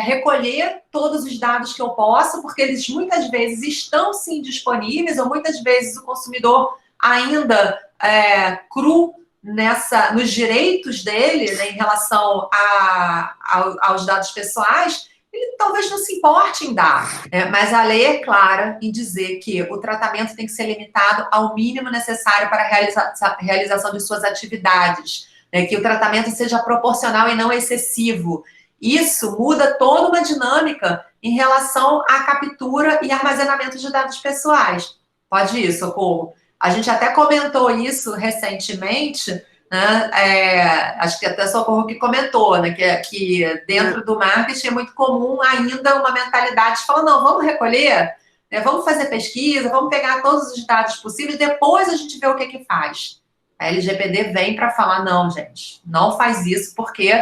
S2: recolher todos os dados que eu posso, porque eles muitas vezes estão sim disponíveis, ou muitas vezes o consumidor ainda cru nos direitos dele, né, em relação aos dados pessoais, ele talvez não se importe em dar. Mas a lei é clara em dizer que o tratamento tem que ser limitado ao mínimo necessário para a realização de suas atividades, né, que o tratamento seja proporcional e não excessivo. Isso muda toda uma dinâmica em relação à captura e armazenamento de dados pessoais. Pode ir, Socorro. A gente até comentou isso recentemente, né? Acho que até a Socorro que comentou, né? Que dentro do marketing é muito comum ainda uma mentalidade de falar, não, vamos recolher, né? Vamos fazer pesquisa, vamos pegar todos os dados possíveis, depois a gente vê o que faz. A LGPD vem para falar, não, gente, não faz isso, porque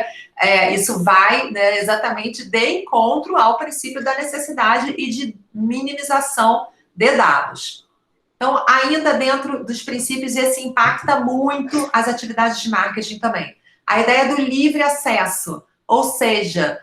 S2: isso vai, né, exatamente de encontro ao princípio da necessidade e de minimização de dados. Então, ainda dentro dos princípios, esse impacta muito as atividades de marketing também. A ideia do livre acesso, ou seja,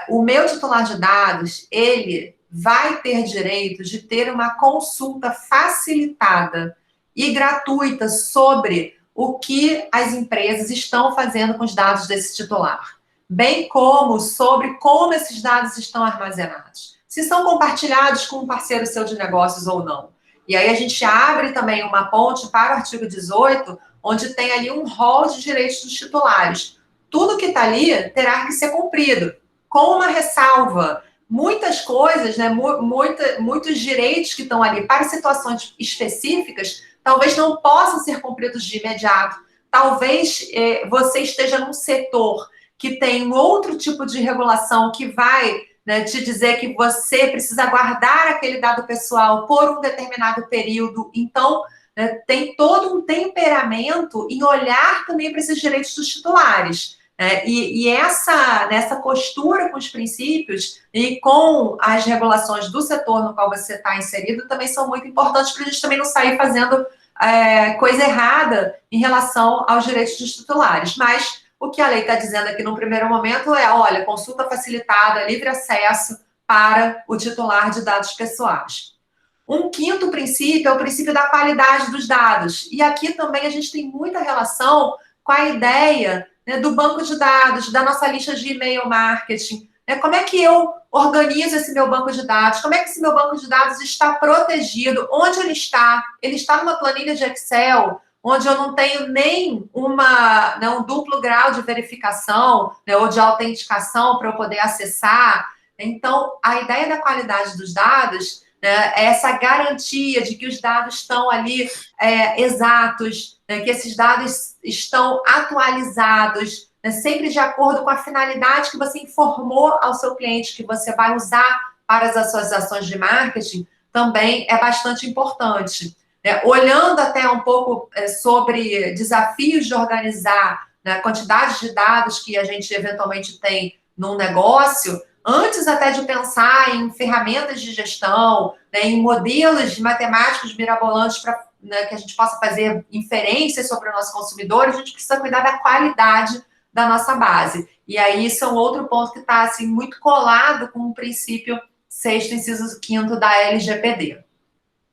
S2: o meu titular de dados, ele vai ter direito de ter uma consulta facilitada e gratuita sobre o que as empresas estão fazendo com os dados desse titular, bem como sobre como esses dados estão armazenados, se são compartilhados com um parceiro seu de negócios ou não. E aí a gente abre também uma ponte para o artigo 18, onde tem ali um rol de direitos dos titulares. Tudo que está ali terá que ser cumprido, com uma ressalva. Muitas coisas, né, muitos direitos que estão ali para situações específicas, talvez não possam ser cumpridos de imediato. Talvez você esteja num setor que tem outro tipo de regulação que vai, né, te dizer que você precisa guardar aquele dado pessoal por um determinado período. Então, tem todo um temperamento em olhar também para esses direitos dos titulares. Nessa costura com os princípios e com as regulações do setor no qual você está inserido também são muito importantes para a gente também não sair fazendo coisa errada em relação aos direitos dos titulares. Mas o que a lei está dizendo aqui no primeiro momento é, olha, consulta facilitada, livre acesso para o titular de dados pessoais. Um quinto princípio é o princípio da qualidade dos dados. E aqui também a gente tem muita relação com a ideia, né, do banco de dados, da nossa lista de e-mail marketing. Né? Como é que eu organizo esse meu banco de dados? Como é que esse meu banco de dados está protegido? Onde ele está? Ele está numa planilha de Excel, onde eu não tenho nem um duplo grau de verificação, né, ou de autenticação para eu poder acessar. Então, a ideia da qualidade dos dados, né, é essa garantia de que os dados estão ali exatos, né, que esses dados estão atualizados, né, sempre de acordo com a finalidade que você informou ao seu cliente que você vai usar para as suas ações de marketing, também é bastante importante. Olhando até um pouco sobre desafios de organizar, né, a quantidade de dados que a gente eventualmente tem num negócio, antes até de pensar em ferramentas de gestão, né, em modelos matemáticos mirabolantes para, né, que a gente possa fazer inferências sobre o nosso consumidor, a gente precisa cuidar da qualidade da nossa base. E aí isso é um outro ponto que está assim, muito colado com o princípio 6º, inciso 5º da LGPD.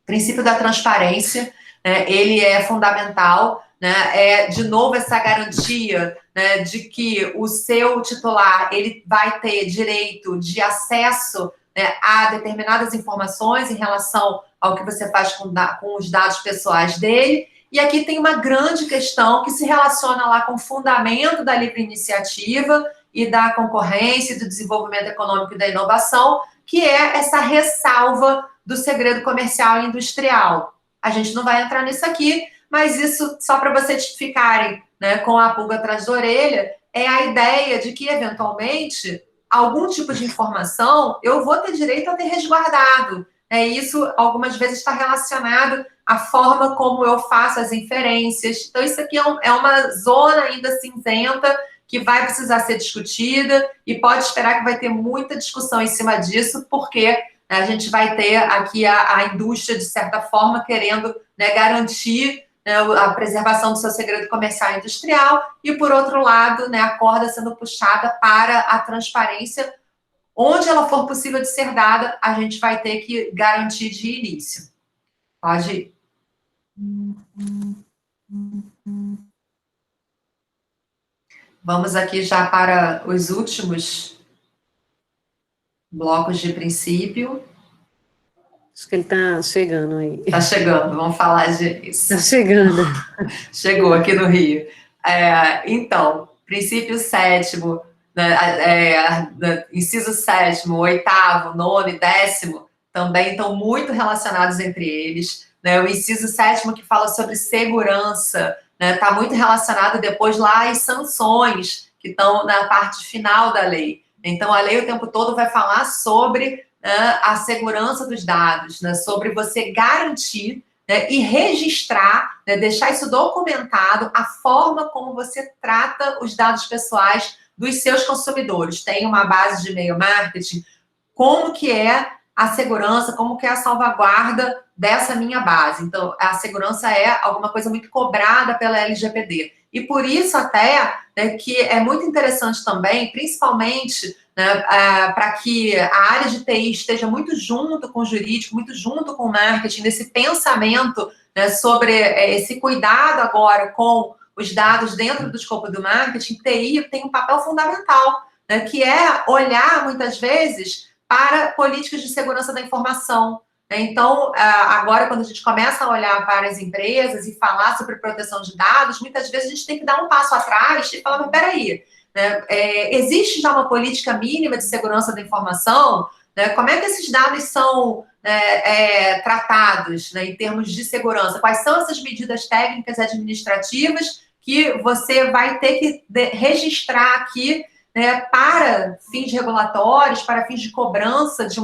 S2: O princípio da transparência, né, ele é fundamental, né, de novo essa garantia, né, de que o seu titular ele vai ter direito de acesso, né, a determinadas informações em relação ao que você faz com os dados pessoais dele. E aqui tem uma grande questão que se relaciona lá com o fundamento da livre iniciativa e da concorrência, do desenvolvimento econômico e da inovação, que é essa ressalva do segredo comercial e industrial. A gente não vai entrar nisso aqui, mas isso, só para vocês ficarem, né, com a pulga atrás da orelha, é a ideia de que, eventualmente, algum tipo de informação eu vou ter direito a ter resguardado. Isso, algumas vezes, está relacionado à forma como eu faço as inferências. Então, isso aqui é uma zona ainda cinzenta que vai precisar ser discutida e pode esperar que vai ter muita discussão em cima disso, porque a gente vai ter aqui a indústria, de certa forma, querendo, né, garantir, né, a preservação do seu segredo comercial e industrial, e, por outro lado, né, a corda sendo puxada para a transparência. Onde ela for possível de ser dada, a gente vai ter que garantir de início. Pode ir. Vamos aqui já para os últimos blocos de princípio.
S1: Acho que ele está chegando aí.
S2: Está chegando, vamos falar disso.
S1: Está chegando.
S2: Chegou aqui no Rio. Então, princípio 7º, né, inciso 7º, 8º, 9º e 10º, também estão muito relacionados entre eles. Né? O inciso 7º, que fala sobre segurança, está, né, muito relacionado depois lá às sanções, que estão na parte final da lei. Então, a lei o tempo todo vai falar sobre, né, a segurança dos dados, né, sobre você garantir, né, e registrar, né, deixar isso documentado, a forma como você trata os dados pessoais dos seus consumidores. Tem uma base de e-mail marketing, como que é a segurança, como que é a salvaguarda dessa minha base. Então, a segurança é alguma coisa muito cobrada pela LGPD. E por isso até, né, que é muito interessante também, principalmente, né, para que a área de TI esteja muito junto com o jurídico, muito junto com o marketing, nesse pensamento, né, sobre esse cuidado agora com os dados dentro do escopo do marketing. TI tem um papel fundamental, né, que é olhar, muitas vezes, para políticas de segurança da informação. Então, agora, quando a gente começa a olhar para as empresas e falar sobre proteção de dados, muitas vezes a gente tem que dar um passo atrás e falar, mas peraí, né, existe já uma política mínima de segurança da informação? Né, como é que esses dados são tratados, né, em termos de segurança? Quais são essas medidas técnicas e administrativas que você vai ter que registrar aqui, né, para fins regulatórios, para fins de cobrança de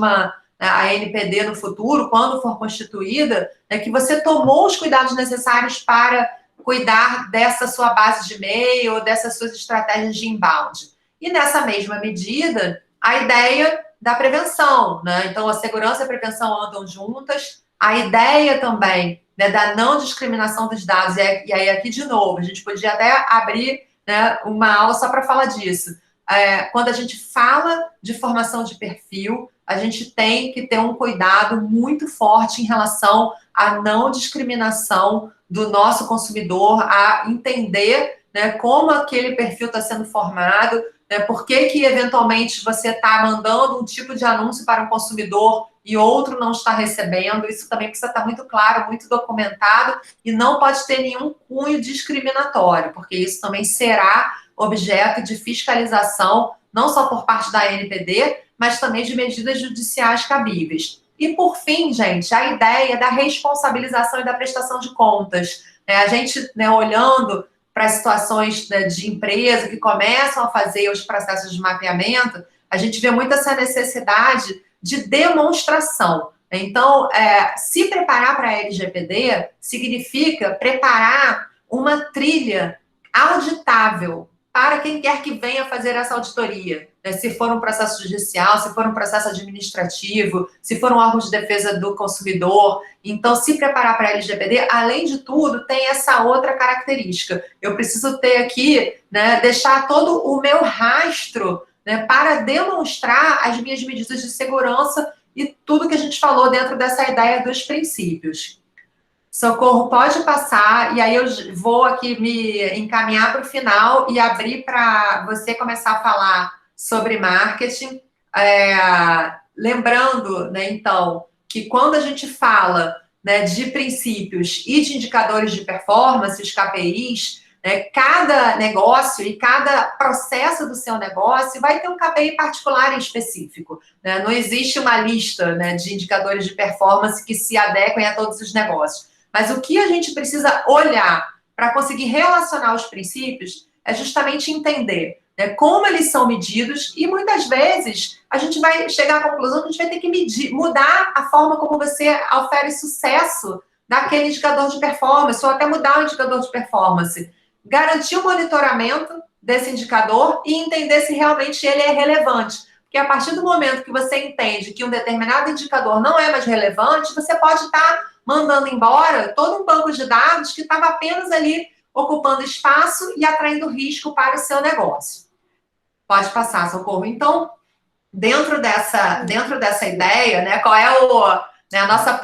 S2: a NPD no futuro, quando for constituída, que você tomou os cuidados necessários para cuidar dessa sua base de e-mail, dessas suas estratégias de inbound. E nessa mesma medida, a ideia da prevenção, né? Então, a segurança e a prevenção andam juntas. A ideia também, né, da não discriminação dos dados, e aí aqui de novo, a gente podia até abrir, né, uma aula só para falar disso. Quando a gente fala de formação de perfil, a gente tem que ter um cuidado muito forte em relação à não discriminação do nosso consumidor, a entender, né, como aquele perfil está sendo formado, né, por que eventualmente você está mandando um tipo de anúncio para um consumidor e outro não está recebendo. Isso também precisa estar muito claro, muito documentado, e não pode ter nenhum cunho discriminatório, porque isso também será objeto de fiscalização, não só por parte da ANPD, mas também de medidas judiciais cabíveis. E, por fim, gente, a ideia da responsabilização e da prestação de contas. A gente, né, olhando para situações, né, de empresa que começam a fazer os processos de mapeamento, a gente vê muito essa necessidade de demonstração. Então, se preparar para a LGPD significa preparar uma trilha auditável para quem quer que venha fazer essa auditoria, né? Se for um processo judicial, se for um processo administrativo, se for um órgão de defesa do consumidor. Então, se preparar para a LGPD, além de tudo, tem essa outra característica. Eu preciso ter aqui, né, deixar todo o meu rastro, né, para demonstrar as minhas medidas de segurança e tudo que a gente falou dentro dessa ideia dos princípios. Socorro, pode passar, e aí eu vou aqui me encaminhar para o final e abrir para você começar a falar sobre marketing. Lembrando, né, então, que quando a gente fala, né, de princípios e de indicadores de performance, os KPIs, né, cada negócio e cada processo do seu negócio vai ter um KPI particular e específico, né? Não existe uma lista, né, de indicadores de performance que se adequem a todos os negócios. Mas o que a gente precisa olhar para conseguir relacionar os princípios é justamente entender, né, como eles são medidos, e muitas vezes a gente vai chegar à conclusão que a gente vai ter que mudar a forma como você ofere sucesso daquele indicador de performance, ou até mudar o indicador de performance. Garantir o monitoramento desse indicador e entender se realmente ele é relevante. Porque a partir do momento que você entende que um determinado indicador não é mais relevante, você pode estar mandando embora todo um banco de dados que estava apenas ali ocupando espaço e atraindo risco para o seu negócio. Pode passar, Socorro. Então, dentro dessa ideia, né, qual é a nossa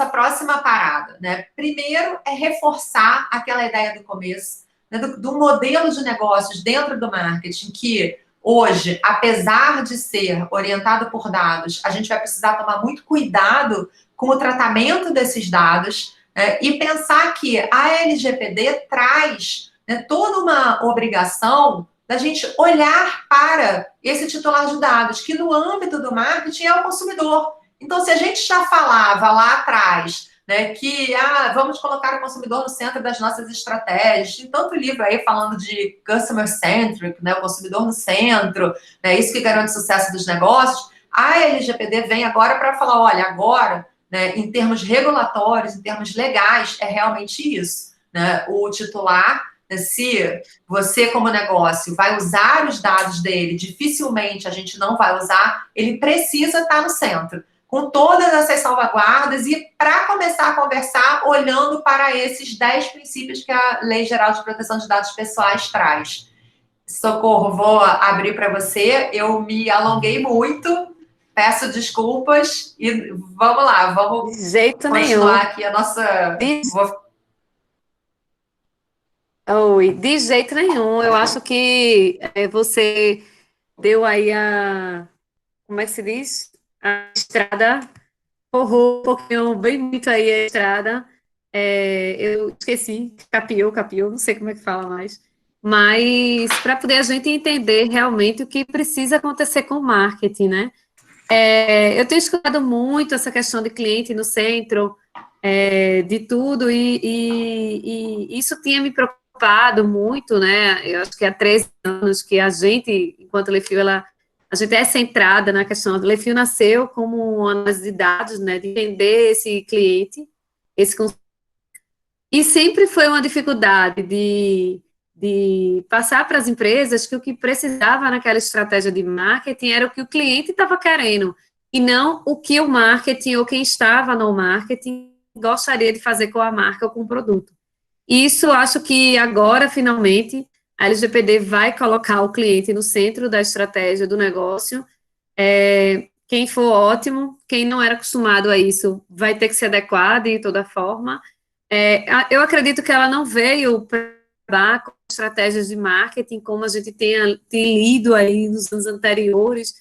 S2: próxima parada, né? Primeiro é reforçar aquela ideia do começo, né, do modelo de negócios dentro do marketing, que hoje, apesar de ser orientado por dados, a gente vai precisar tomar muito cuidado com o tratamento desses dados, e pensar que a LGPD traz, né, toda uma obrigação da gente olhar para esse titular de dados, que no âmbito do marketing é o consumidor. Então, se a gente já falava lá atrás, né, que vamos colocar o consumidor no centro das nossas estratégias, tem tanto livro aí falando de customer centric, né, o consumidor no centro, né, isso que garante o sucesso dos negócios. A LGPD vem agora para falar, olha, agora, né, em termos regulatórios, em termos legais, é realmente isso, né? O titular, se você, como negócio, vai usar os dados dele, dificilmente a gente não vai usar, ele precisa estar no centro, com todas essas salvaguardas, e para começar a conversar, olhando para esses 10 princípios que a Lei Geral de Proteção de Dados Pessoais traz. Socorro, vou abrir para você, eu me alonguei muito, peço desculpas, e vamos lá, vamos
S1: De jeito
S2: continuar
S1: nenhum.
S2: aqui a nossa...
S1: Oi, de jeito nenhum. Eu acho que você deu aí como é que se diz? A estrada, forrou um pouquinho, bem muito aí a estrada. Eu esqueci, capiou, não sei como é que fala mais. Mas para poder a gente entender realmente o que precisa acontecer com o marketing, né? Eu tenho escutado muito essa questão de cliente no centro, de tudo, e isso tinha me preocupado muito, né? Eu acho que há 13 anos que a gente, enquanto Lefio, a gente é centrada na questão. Lefio nasceu como uma análise de dados, né? De entender esse cliente, esse E sempre foi uma dificuldade de passar para as empresas que o que precisava naquela estratégia de marketing era o que o cliente estava querendo, e não o que o marketing ou quem estava no marketing gostaria de fazer com a marca ou com o produto. Isso acho que agora, finalmente, a LGPD vai colocar o cliente no centro da estratégia do negócio. Quem for ótimo, quem não era acostumado a isso vai ter que se adequar de toda forma. Eu acredito que ela não veio para com estratégias de marketing como a gente tem lido aí nos anos anteriores,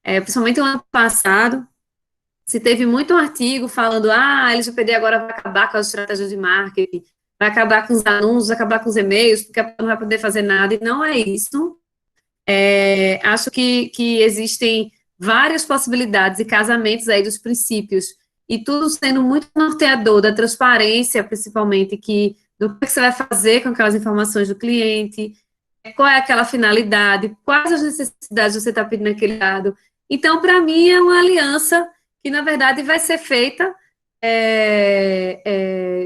S1: principalmente no ano passado. Se teve muito artigo falando, a LGPD agora vai acabar com as estratégias de marketing, vai acabar com os anúncios, vai acabar com os e-mails, porque a pessoa não vai poder fazer nada, e não é isso. Acho que existem várias possibilidades e casamentos aí dos princípios, e tudo sendo muito norteador da transparência, principalmente, do que você vai fazer com aquelas informações do cliente, qual é aquela finalidade, quais as necessidades você está pedindo naquele dado. Então, para mim, é uma aliança que, na verdade, vai ser feita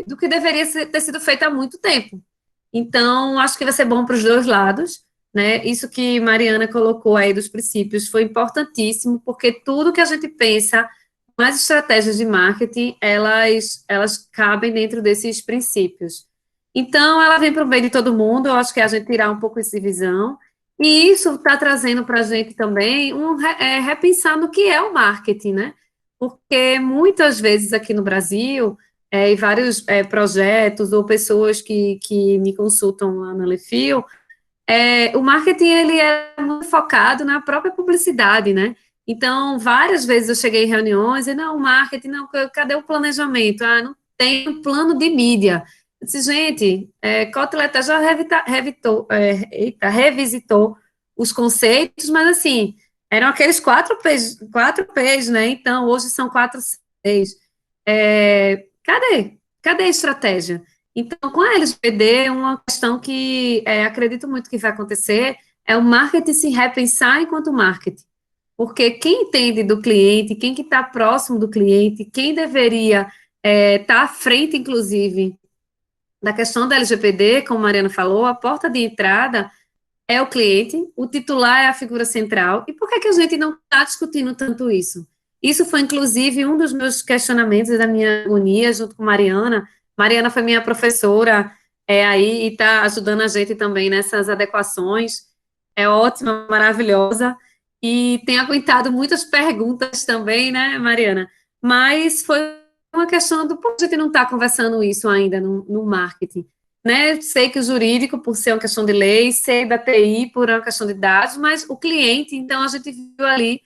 S1: do que deveria ter sido feita há muito tempo. Então, acho que vai ser bom para os dois lados, né? Isso que Mariana colocou aí dos princípios foi importantíssimo, porque tudo que a gente pensa nas estratégias de marketing, elas cabem dentro desses princípios. Então, ela vem para o bem de todo mundo, eu acho que é a gente tirar um pouco essa visão, e isso está trazendo para a gente também repensar no que é o marketing, né? Porque muitas vezes aqui no Brasil, e vários projetos ou pessoas que me consultam lá na Lefil, o marketing ele é muito focado na própria publicidade, né? Então, várias vezes eu cheguei em reuniões e não, marketing, não, cadê o planejamento? Não tem um plano de mídia. Eu disse, gente, Kotler até já revisitou os conceitos, mas assim, eram aqueles quatro P's, né? Então, hoje são 4 Cs. Cadê a estratégia? Então, com a LGPD, uma questão que acredito muito que vai acontecer é o marketing se repensar enquanto marketing. Porque quem entende do cliente, quem que está próximo do cliente, quem deveria estar à frente, inclusive, da questão da LGPD, como a Mariana falou, a porta de entrada é o cliente, o titular é a figura central. E por que a gente não está discutindo tanto isso? Isso foi, inclusive, um dos meus questionamentos e da minha agonia, junto com Mariana. Mariana foi minha professora aí e está ajudando a gente também nessas adequações. É ótima, maravilhosa, e tem aguentado muitas perguntas também, né, Mariana? Mas foi uma questão do por que a gente não está conversando isso ainda no marketing, né? Sei que o jurídico, por ser uma questão de lei, sei da TI, por uma questão de dados, mas o cliente, então a gente viu ali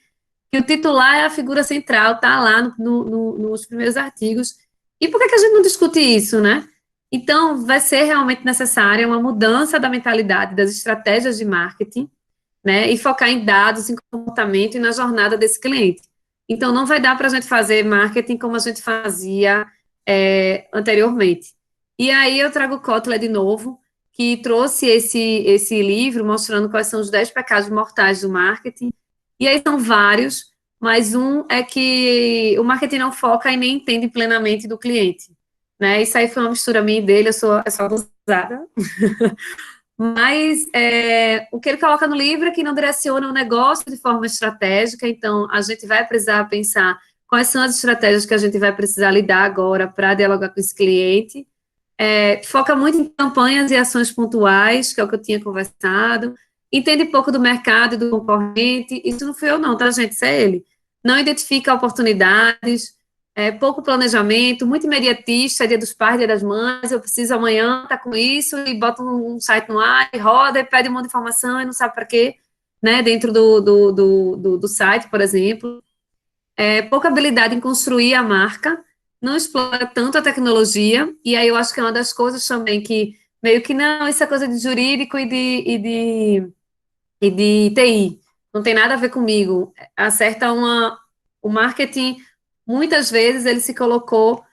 S1: que o titular é a figura central, está lá nos primeiros artigos. E por que a gente não discute isso, né? Então, vai ser realmente necessária uma mudança da mentalidade das estratégias de marketing, né? E focar em dados, em comportamento e na jornada desse cliente. Então, não vai dar para a gente fazer marketing como a gente fazia anteriormente. E aí eu trago o Kotler de novo, que trouxe esse livro mostrando quais são os 10 pecados mortais do marketing. E aí são vários, mas um é que o marketing não foca e nem entende plenamente do cliente. Né? Isso aí foi uma mistura minha e dele, eu sou abusada. Mas o que ele coloca no livro é que não direciona o negócio de forma estratégica, então a gente vai precisar pensar quais são as estratégias que a gente vai precisar lidar agora para dialogar com esse cliente. Foca muito em campanhas e ações pontuais, que é o que eu tinha conversado, entende pouco do mercado e do concorrente, isso não fui eu não, tá, gente? Isso é ele. Não identifica oportunidades, pouco planejamento, muito imediatista, dia dos pais, dia das mães, eu preciso amanhã estar com isso, e bota um site no ar, e roda, e pede um monte de informação, e não sabe para quê, né, dentro do site, por exemplo. Pouca habilidade em construir a marca, não explora tanto a tecnologia, e aí eu acho que é uma das coisas também que, meio que não, isso é coisa de jurídico e de TI, não tem nada a ver comigo. Acerta o marketing, muitas vezes ele se colocou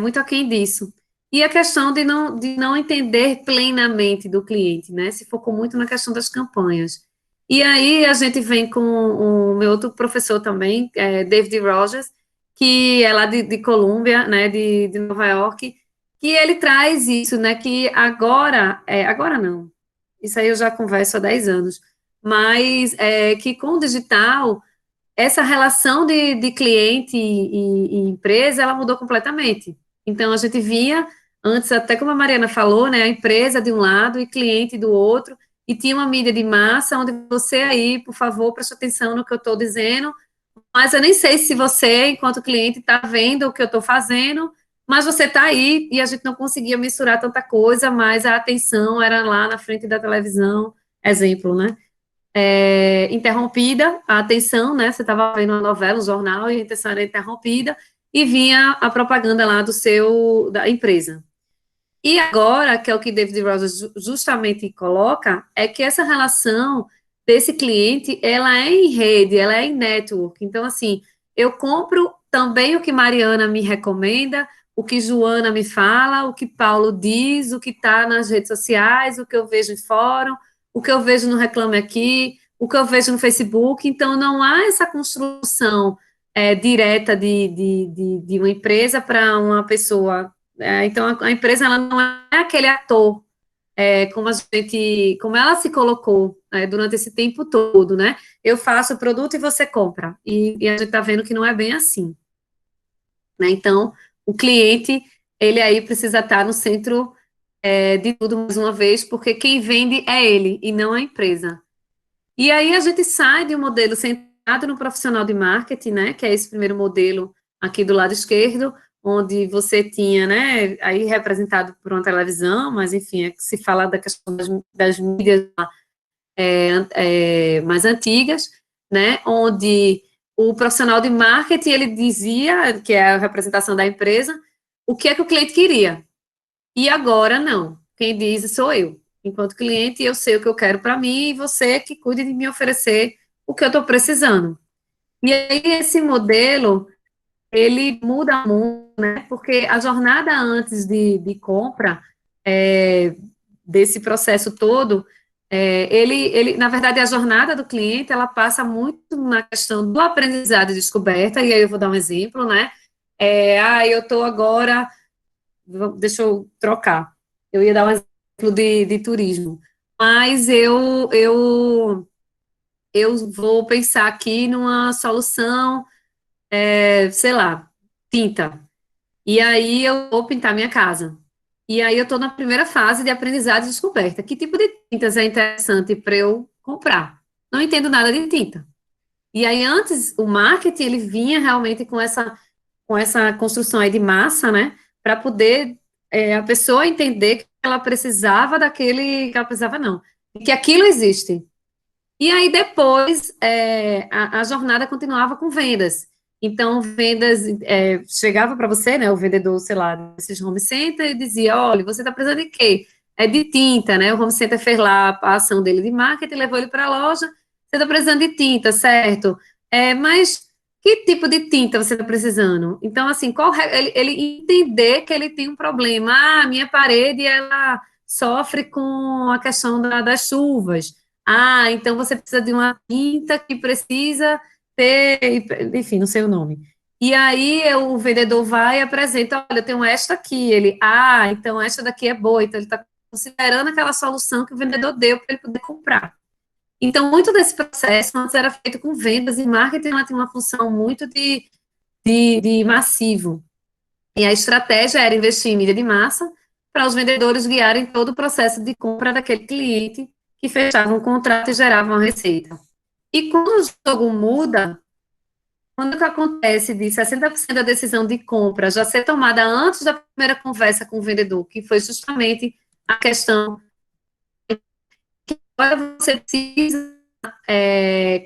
S1: muito aquém disso. E a questão de não entender plenamente do cliente, né? Se focou muito na questão das campanhas. E aí a gente vem com o meu outro professor também, David Rogers, que é lá de Colômbia, né, de Nova York, que ele traz isso, né, que agora não, isso aí eu já converso há 10 anos, mas que com o digital, essa relação de cliente e empresa, ela mudou completamente. Então, a gente via, antes, até como a Mariana falou, né, a empresa de um lado e cliente do outro, e tinha uma mídia de massa, onde você aí, por favor, preste atenção no que eu estou dizendo, mas eu nem sei se você, enquanto cliente, está vendo o que eu estou fazendo, mas você está aí, e a gente não conseguia mensurar tanta coisa, mas a atenção era lá na frente da televisão, exemplo, né? Interrompida a atenção, né? Você estava vendo uma novela, um jornal, e a atenção era interrompida, e vinha a propaganda lá da empresa. E agora, que é o que David Rogers justamente coloca, é que essa relação desse cliente, ela é em rede, ela é em network. Então, assim, eu compro também o que Mariana me recomenda, o que Joana me fala, o que Paulo diz, o que está nas redes sociais, o que eu vejo em fórum, o que eu vejo no Reclame Aqui, o que eu vejo no Facebook. Então, não há essa construção direta de uma empresa para uma pessoa. Então, a empresa ela não é aquele ator, como ela se colocou durante esse tempo todo, né? Eu faço o produto e você compra. E a gente está vendo que não é bem assim, né? Então, o cliente, ele aí precisa estar no centro de tudo mais uma vez, porque quem vende é ele e não a empresa. E aí a gente sai de um modelo centrado no profissional de marketing, né, que é esse primeiro modelo aqui do lado esquerdo, onde você tinha, né, aí representado por uma televisão, mas enfim, se fala da questão das mídias mais antigas, né, onde o profissional de marketing, ele dizia, que é a representação da empresa, o que é que o cliente queria. E agora não, quem diz sou eu. Enquanto cliente, eu sei o que eu quero para mim e você que cuide de me oferecer o que eu estou precisando. E aí, esse modelo, ele muda muito, né? Porque a jornada antes de compra, desse processo todo, na verdade, a jornada do cliente, ela passa muito na questão do aprendizado e descoberta, e aí eu vou dar um exemplo, né? Eu estou agora, deixa eu trocar, eu ia dar um exemplo de turismo, mas eu vou pensar aqui numa solução, sei lá, tinta. E aí eu vou pintar minha casa. E aí eu estou na primeira fase de aprendizado e descoberta. Que tipo de tintas é interessante para eu comprar? Não entendo nada de tinta. E aí antes o marketing ele vinha realmente com essa construção aí de massa, né? Para poder a pessoa entender que ela precisava que ela precisava não, que aquilo existe. E aí depois a jornada continuava com vendas. Então, vendas chegava para você, né, o vendedor, sei lá, desses home center e dizia, olha, você está precisando de quê? É de tinta, né? O home center fez lá a ação dele de marketing, levou ele para a loja, você está precisando de tinta, certo? Mas que tipo de tinta você está precisando? Então, assim, ele entender que ele tem um problema. Ah, minha parede, ela sofre com a questão das chuvas. Ah, então você precisa de uma tinta que precisa ter, enfim, não sei o nome. E aí o vendedor vai e apresenta, olha, eu tenho esta aqui. Ele, então esta daqui é boa. Então ele está considerando aquela solução que o vendedor deu para ele poder comprar. Então, muito desse processo antes era feito com vendas e marketing, ela tem uma função muito de massivo. E a estratégia era investir em mídia de massa para os vendedores guiarem todo o processo de compra daquele cliente que fechava um contrato e gerava uma receita. E quando o jogo muda, quando que acontece de 60% da decisão de compra já ser tomada antes da primeira conversa com o vendedor, que foi justamente a questão que agora você precisa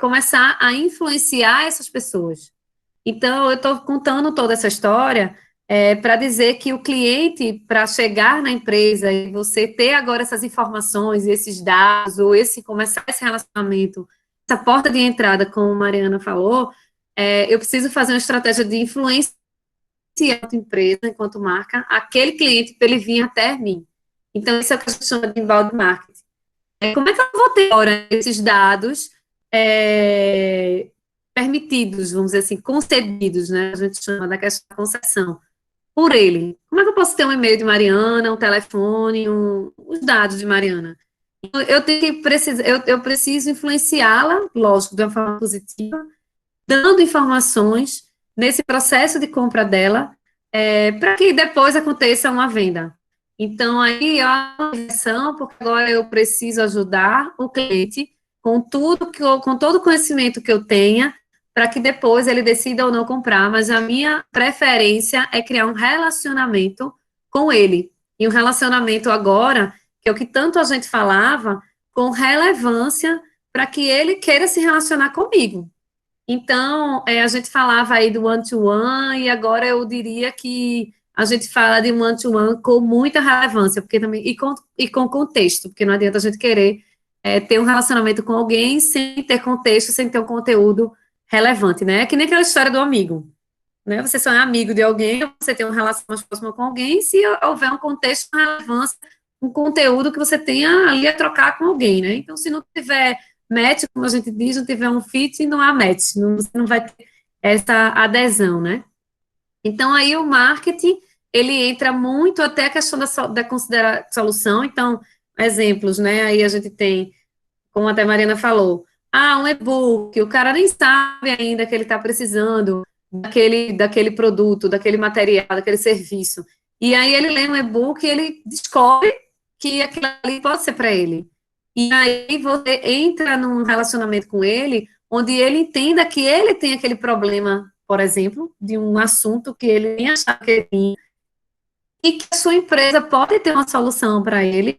S1: começar a influenciar essas pessoas. Então, eu estou contando toda essa história para dizer que o cliente, para chegar na empresa e você ter agora essas informações, esses dados, ou começar esse relacionamento, essa porta de entrada, como a Mariana falou, eu preciso fazer uma estratégia de influenciar a empresa, enquanto marca, aquele cliente para ele vir até mim. Então, isso é o que a gente chama de inbound marketing. Como é que eu vou ter agora esses dados permitidos, vamos dizer assim, concedidos, né? A gente chama da questão da concessão. por ele. Como é que eu posso ter um e-mail de Mariana, um telefone, os dados de Mariana? Eu tenho que eu preciso influenciá-la, lógico, de uma forma positiva, dando informações nesse processo de compra dela, para que depois aconteça uma venda. Então, aí é uma versão, porque agora eu preciso ajudar o cliente com tudo com todo o conhecimento que eu tenha, para que depois ele decida ou não comprar, mas a minha preferência é criar um relacionamento com ele. E um relacionamento agora, que é o que tanto a gente falava, com relevância para que ele queira se relacionar comigo. Então, a gente falava aí do one-to-one, e agora eu diria que a gente fala de um one-to-one com muita relevância, porque também, e com contexto, porque não adianta a gente querer ter um relacionamento com alguém sem ter contexto, sem ter um conteúdo relevante, né? É que nem aquela história do amigo, né? Você só é amigo de alguém, você tem uma relação mais próxima com alguém, se houver um contexto, uma relevância, um conteúdo que você tenha ali a trocar com alguém, né? Então, se não tiver match, como a gente diz, não tiver um fit, não há match, você não vai ter essa adesão, né? Então, aí o marketing, ele entra muito até a questão da considerar solução. Então, exemplos, né? Aí a gente tem, como até a Mariana falou, um e-book, o cara nem sabe ainda que ele está precisando daquele produto, daquele material, daquele serviço. E aí ele lê um e-book e ele descobre que aquilo ali pode ser para ele. E aí você entra num relacionamento com ele, onde ele entenda que ele tem aquele problema, por exemplo, de um assunto que ele nem achava que ele tinha, e que a sua empresa pode ter uma solução para ele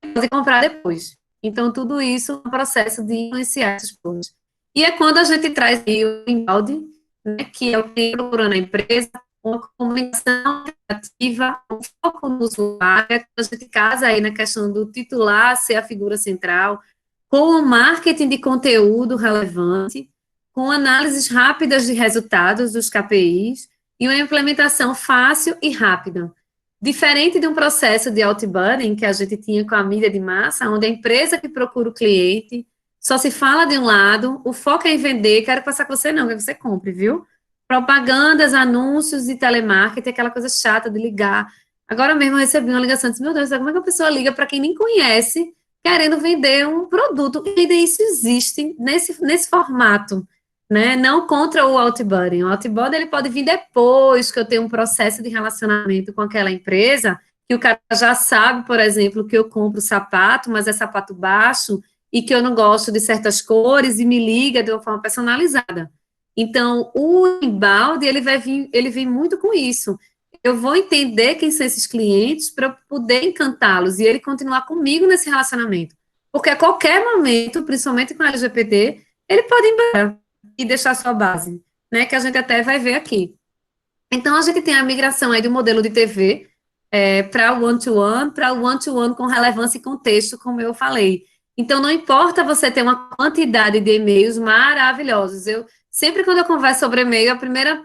S1: e pode comprar depois. Então, tudo isso é um processo de influenciar essas coisas. E é quando a gente traz aí o embalde, né, que é o que procurando a empresa, uma comunicação ativa, um foco no usuário, a gente casa aí na questão do titular ser a figura central, com o marketing de conteúdo relevante, com análises rápidas de resultados dos KPIs e uma implementação fácil e rápida. Diferente de um processo de outbounding que a gente tinha com a mídia de massa, onde a empresa que procura o cliente só se fala de um lado, o foco é em vender, quero passar com você não, que você compre, viu? Propagandas, anúncios e telemarketing, aquela coisa chata de ligar. Agora mesmo eu recebi uma ligação, disse, meu Deus, como é que a pessoa liga para quem nem conhece, querendo vender um produto? E ainda isso existe nesse formato, né? Não contra o outbounding. O outbounding, ele pode vir depois que eu tenho um processo de relacionamento com aquela empresa, que o cara já sabe, por exemplo, que eu compro sapato, mas é sapato baixo, e que eu não gosto de certas cores, e me liga de uma forma personalizada. Então, o embalde, ele vem muito com isso. Eu vou entender quem são esses clientes para poder encantá-los e ele continuar comigo nesse relacionamento. Porque a qualquer momento, principalmente com a LGPD, ele pode ir embora e deixar a sua base, né? Que a gente até vai ver aqui. Então, a gente tem a migração aí do modelo de TV para o one-to-one com relevância e contexto, como eu falei. Então, não importa você ter uma quantidade de e-mails maravilhosos. Sempre quando eu converso sobre e-mail, a primeira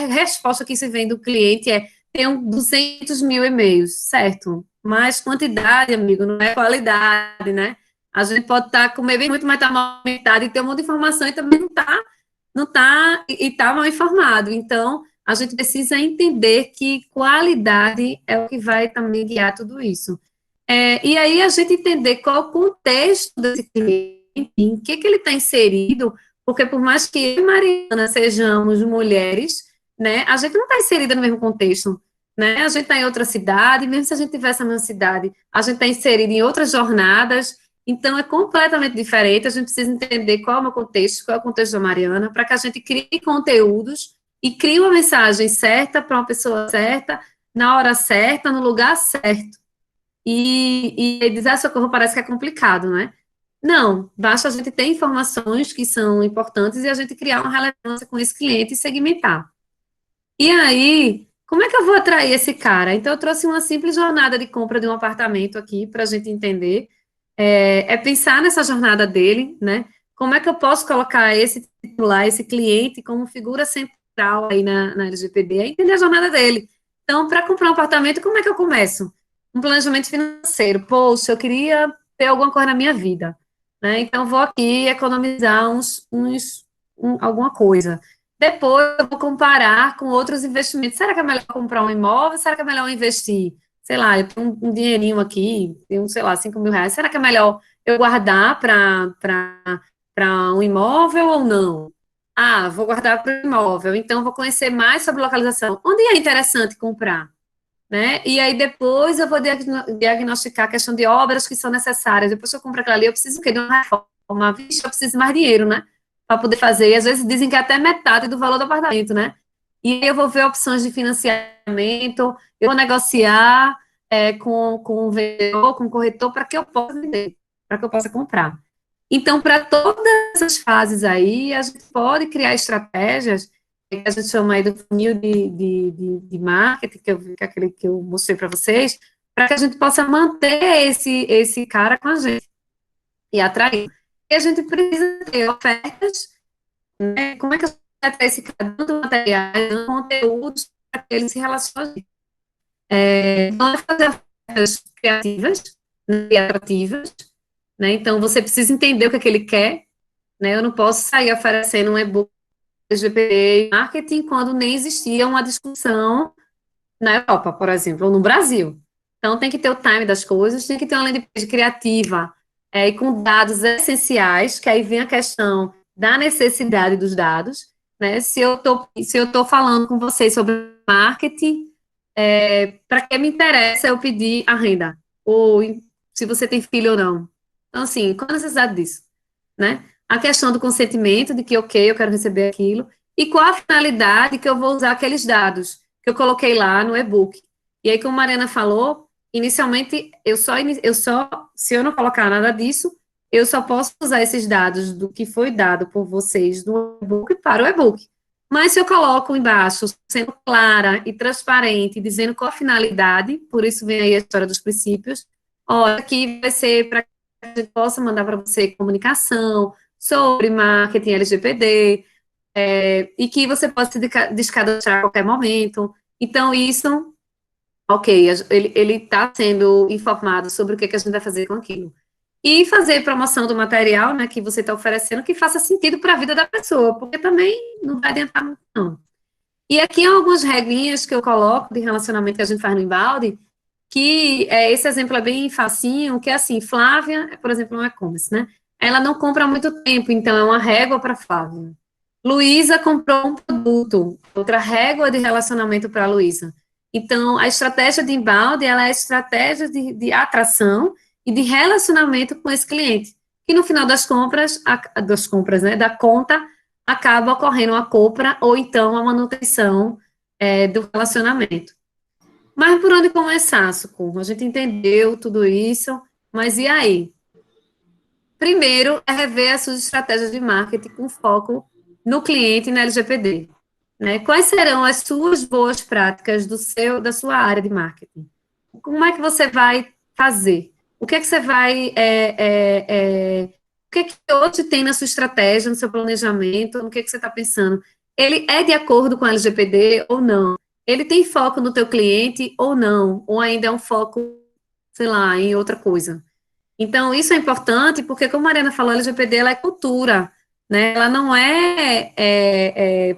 S1: resposta que se vem do cliente é: tenho 200 mil e-mails, certo? Mas quantidade, amigo, não é qualidade, né? A gente pode estar com e-mail muito, mas está mal aumentado e ter um monte de informação e também e está mal informado. Então, a gente precisa entender que qualidade é o que vai também guiar tudo isso. E aí a gente entender qual o contexto desse cliente, em que ele está inserido, porque por mais que eu e Mariana sejamos mulheres, né, a gente não está inserida no mesmo contexto, né? A gente está em outra cidade, mesmo se a gente tivesse na mesma cidade, a gente está inserida em outras jornadas, então é completamente diferente, a gente precisa entender qual é o meu contexto, qual é o contexto da Mariana, para que a gente crie conteúdos e crie uma mensagem certa para uma pessoa certa, na hora certa, no lugar certo. E dizer, socorro, parece que é complicado, né? Não, basta a gente ter informações que são importantes e a gente criar uma relevância com esse cliente e segmentar. E aí, como é que eu vou atrair esse cara? Então, eu trouxe uma simples jornada de compra de um apartamento aqui para a gente entender. Pensar nessa jornada dele, né? Como é que eu posso colocar esse titular, esse cliente, como figura central aí na LGPD? É entender a jornada dele. Então, para comprar um apartamento, como é que eu começo? Um planejamento financeiro. Poxa, eu queria ter alguma coisa na minha vida, né? Então, vou aqui economizar alguma coisa. Depois eu vou comparar com outros investimentos. Será que é melhor comprar um imóvel? Será que é melhor investir? Sei lá, eu tenho um dinheirinho aqui, tenho, sei lá, 5.000 reais. Será que é melhor eu guardar para um imóvel ou não? Ah, vou guardar para o imóvel, então vou conhecer mais sobre localização. Onde é interessante comprar? Né? E aí depois eu vou diagnosticar a questão de obras que são necessárias. Depois que eu compro aquela ali, eu preciso o quê? De uma reforma. Vixe, eu preciso de mais dinheiro, né? Para poder fazer. E às vezes dizem que é até metade do valor do apartamento, né? E aí eu vou ver opções de financiamento, eu vou negociar com o vendedor, com o corretor, para que eu possa vender, para que eu possa comprar. Então, para todas essas fases aí, a gente pode criar estratégias que a gente chama aí do funil de marketing, que é aquele que eu mostrei para vocês, para que a gente possa manter esse cara com a gente e atrair. E a gente precisa ter ofertas, né? Como é que a gente vai ter esse cara dando materiais, dando conteúdos para que ele se relacione? Não é fazer ofertas criativas, né, e atrativas, né? Então, você precisa entender o que é que ele quer, né? Eu não posso sair oferecendo um e-book LGBT e marketing quando nem existia uma discussão na Europa, por exemplo, ou no Brasil. Então, tem que ter o time das coisas, tem que ter uma landing page criativa e com dados essenciais, que aí vem a questão da necessidade dos dados, né? Se eu tô falando com vocês sobre marketing, para que me interessa eu pedir a renda? Ou se você tem filho ou não. Então, assim, qual a necessidade disso, né? A questão do consentimento, de que, ok, eu quero receber aquilo, e qual a finalidade que eu vou usar aqueles dados que eu coloquei lá no e-book. E aí, como a Mariana falou, inicialmente, se eu não colocar nada disso, eu só posso usar esses dados do que foi dado por vocês no e-book para o e-book. Mas se eu coloco embaixo, sendo clara e transparente, dizendo qual a finalidade, por isso vem aí a história dos princípios, olha, aqui vai ser para que a gente possa mandar para você comunicação sobre marketing LGPD, e que você possa se descadastrar a qualquer momento. Então, isso, ok, ele está sendo informado sobre o que a gente vai fazer com aquilo. E fazer promoção do material, né, que você está oferecendo, que faça sentido para a vida da pessoa, porque também não vai adiantar muito, não. E aqui algumas regrinhas que eu coloco de relacionamento que a gente faz no embalde, que esse exemplo é bem facinho, que é assim, Flávia, por exemplo, no e-commerce, né? Ela não compra há muito tempo, então é uma régua para Flávia. Luísa comprou um produto, outra régua de relacionamento para a Luísa. Então, a estratégia de embalde, ela é a estratégia de atração e de relacionamento com esse cliente, que no final das compras, né, da conta, acaba ocorrendo a compra ou então a manutenção do relacionamento. Mas por onde começar, Socorro? A gente entendeu tudo isso, mas e aí? Primeiro é rever as suas estratégias de marketing com foco no cliente e na LGPD. Né? Quais serão as suas boas práticas da sua área de marketing? Como é que você vai fazer? O que é que você vai. O que é que hoje tem na sua estratégia, no seu planejamento, no que é que você está pensando? Ele é de acordo com a LGPD ou não? Ele tem foco no teu cliente ou não? Ou ainda é um foco, sei lá, em outra coisa? Então, isso é importante porque, como a Mariana falou, a LGPD ela é cultura, né? Ela não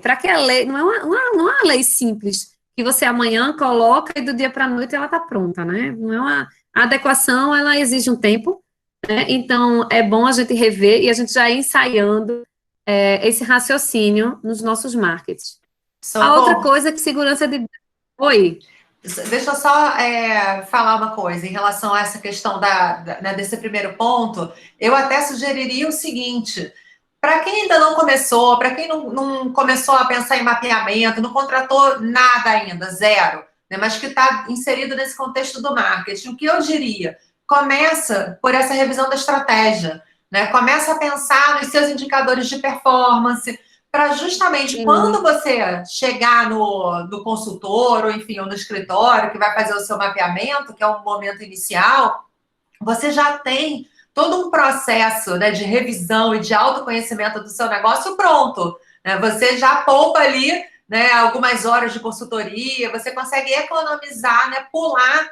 S1: para que a lei, não é uma lei simples, que você amanhã coloca e do dia para a noite ela está pronta, né? Não é a adequação, ela exige um tempo, né? Então, é bom a gente rever e a gente já ir ensaiando esse raciocínio nos nossos markets. A outra
S2: Socorro.
S1: coisa é que segurança de... Oi.
S2: Deixa eu só falar uma coisa em relação a essa questão né, desse primeiro ponto. Eu até sugeriria o seguinte: para quem ainda não começou, para quem não começou a pensar em mapeamento, não contratou nada ainda, zero, né, mas que está inserido nesse contexto do marketing, o que eu diria? Começa por essa revisão da estratégia, né? Começa a pensar nos seus indicadores de performance, para justamente quando você chegar no consultor, ou enfim, ou no escritório, que vai fazer o seu mapeamento, que é o momento inicial, você já tem todo um processo, né, de revisão e de autoconhecimento do seu negócio pronto. Né? Você já poupa ali, né, algumas horas de consultoria, você consegue economizar, né, pular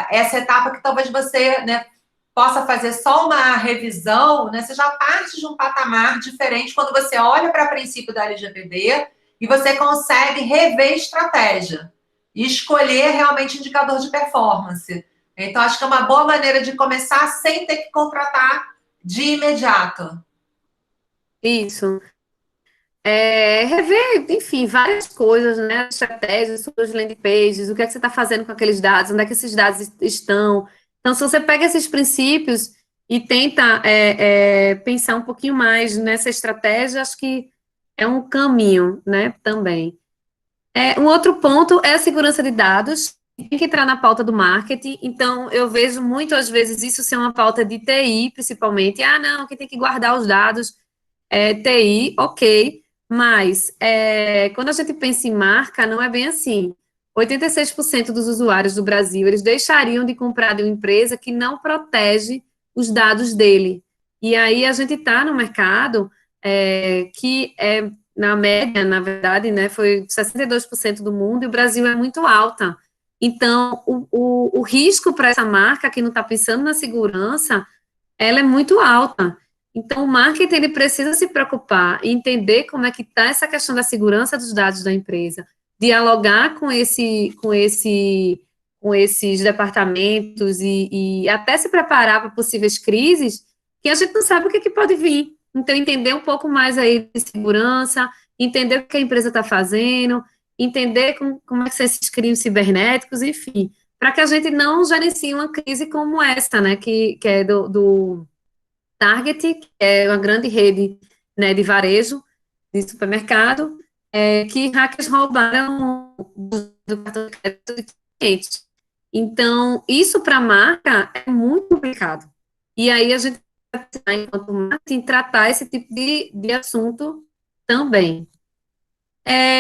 S2: essa etapa que talvez você, né, possa fazer só uma revisão, né, você já parte de um patamar diferente quando você olha para o princípio da LGPD e você consegue rever estratégia e escolher realmente indicador de performance. Então, acho que é uma boa maneira de começar sem ter que contratar de imediato.
S1: Isso. Rever, enfim, várias coisas, né? Estratégias, suas landing pages, o que é que você está fazendo com aqueles dados, onde é que esses dados estão. Então, se você pega esses princípios e tenta pensar um pouquinho mais nessa estratégia, acho que é um caminho, né, também. Um outro ponto é a segurança de dados, tem que entrar na pauta do marketing, então eu vejo muito, às vezes, isso ser uma pauta de TI, principalmente. Ah, não, quem tem que guardar os dados TI, ok, mas quando a gente pensa em marca, não é bem assim. 86% dos usuários do Brasil, eles deixariam de comprar de uma empresa que não protege os dados dele. E aí a gente está no mercado que na média, na verdade, né, foi 62% do mundo, e o Brasil é muito alta. Então, o risco para essa marca que não está pensando na segurança, ela é muito alta. Então, o marketing ele precisa se preocupar e entender como é que está essa questão da segurança dos dados da empresa, dialogar com esses departamentos e até se preparar para possíveis crises que a gente não sabe o que, é que pode vir. Então, entender um pouco mais aí de segurança, entender o que a empresa está fazendo, entender como é que são esses crimes cibernéticos, enfim, para que a gente não gerencie uma crise como essa, né, que é do Target, que é uma grande rede, né, de varejo, de supermercado, que hackers roubaram do cartão de crédito de clientes. Então, isso para a marca é muito complicado. E aí a gente vai, enquanto marketing, tratar esse tipo de assunto também.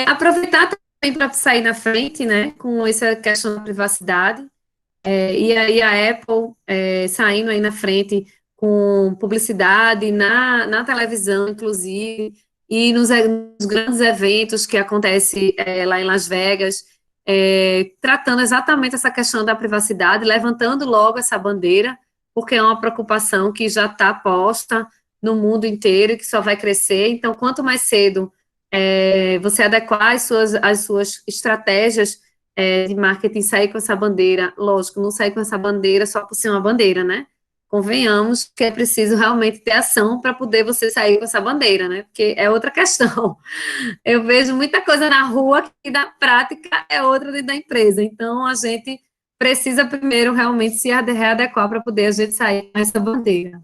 S1: Aproveitar também para sair na frente, né, com essa questão da privacidade, e aí a Apple saindo aí na frente com publicidade na televisão, inclusive, e nos grandes eventos que acontecem lá em Las Vegas, tratando exatamente essa questão da privacidade, levantando logo essa bandeira, porque é uma preocupação que já está posta no mundo inteiro e que só vai crescer. Então, quanto mais cedo você adequar as suas estratégias de marketing, sair com essa bandeira, lógico, não sair com essa bandeira só por ser uma bandeira, né? Convenhamos que é preciso realmente ter ação para poder você sair com essa bandeira, né? Porque é outra questão. Eu vejo muita coisa na rua que na prática é outra dentro da empresa. Então, a gente precisa primeiro realmente se readequar para poder a gente sair com essa bandeira.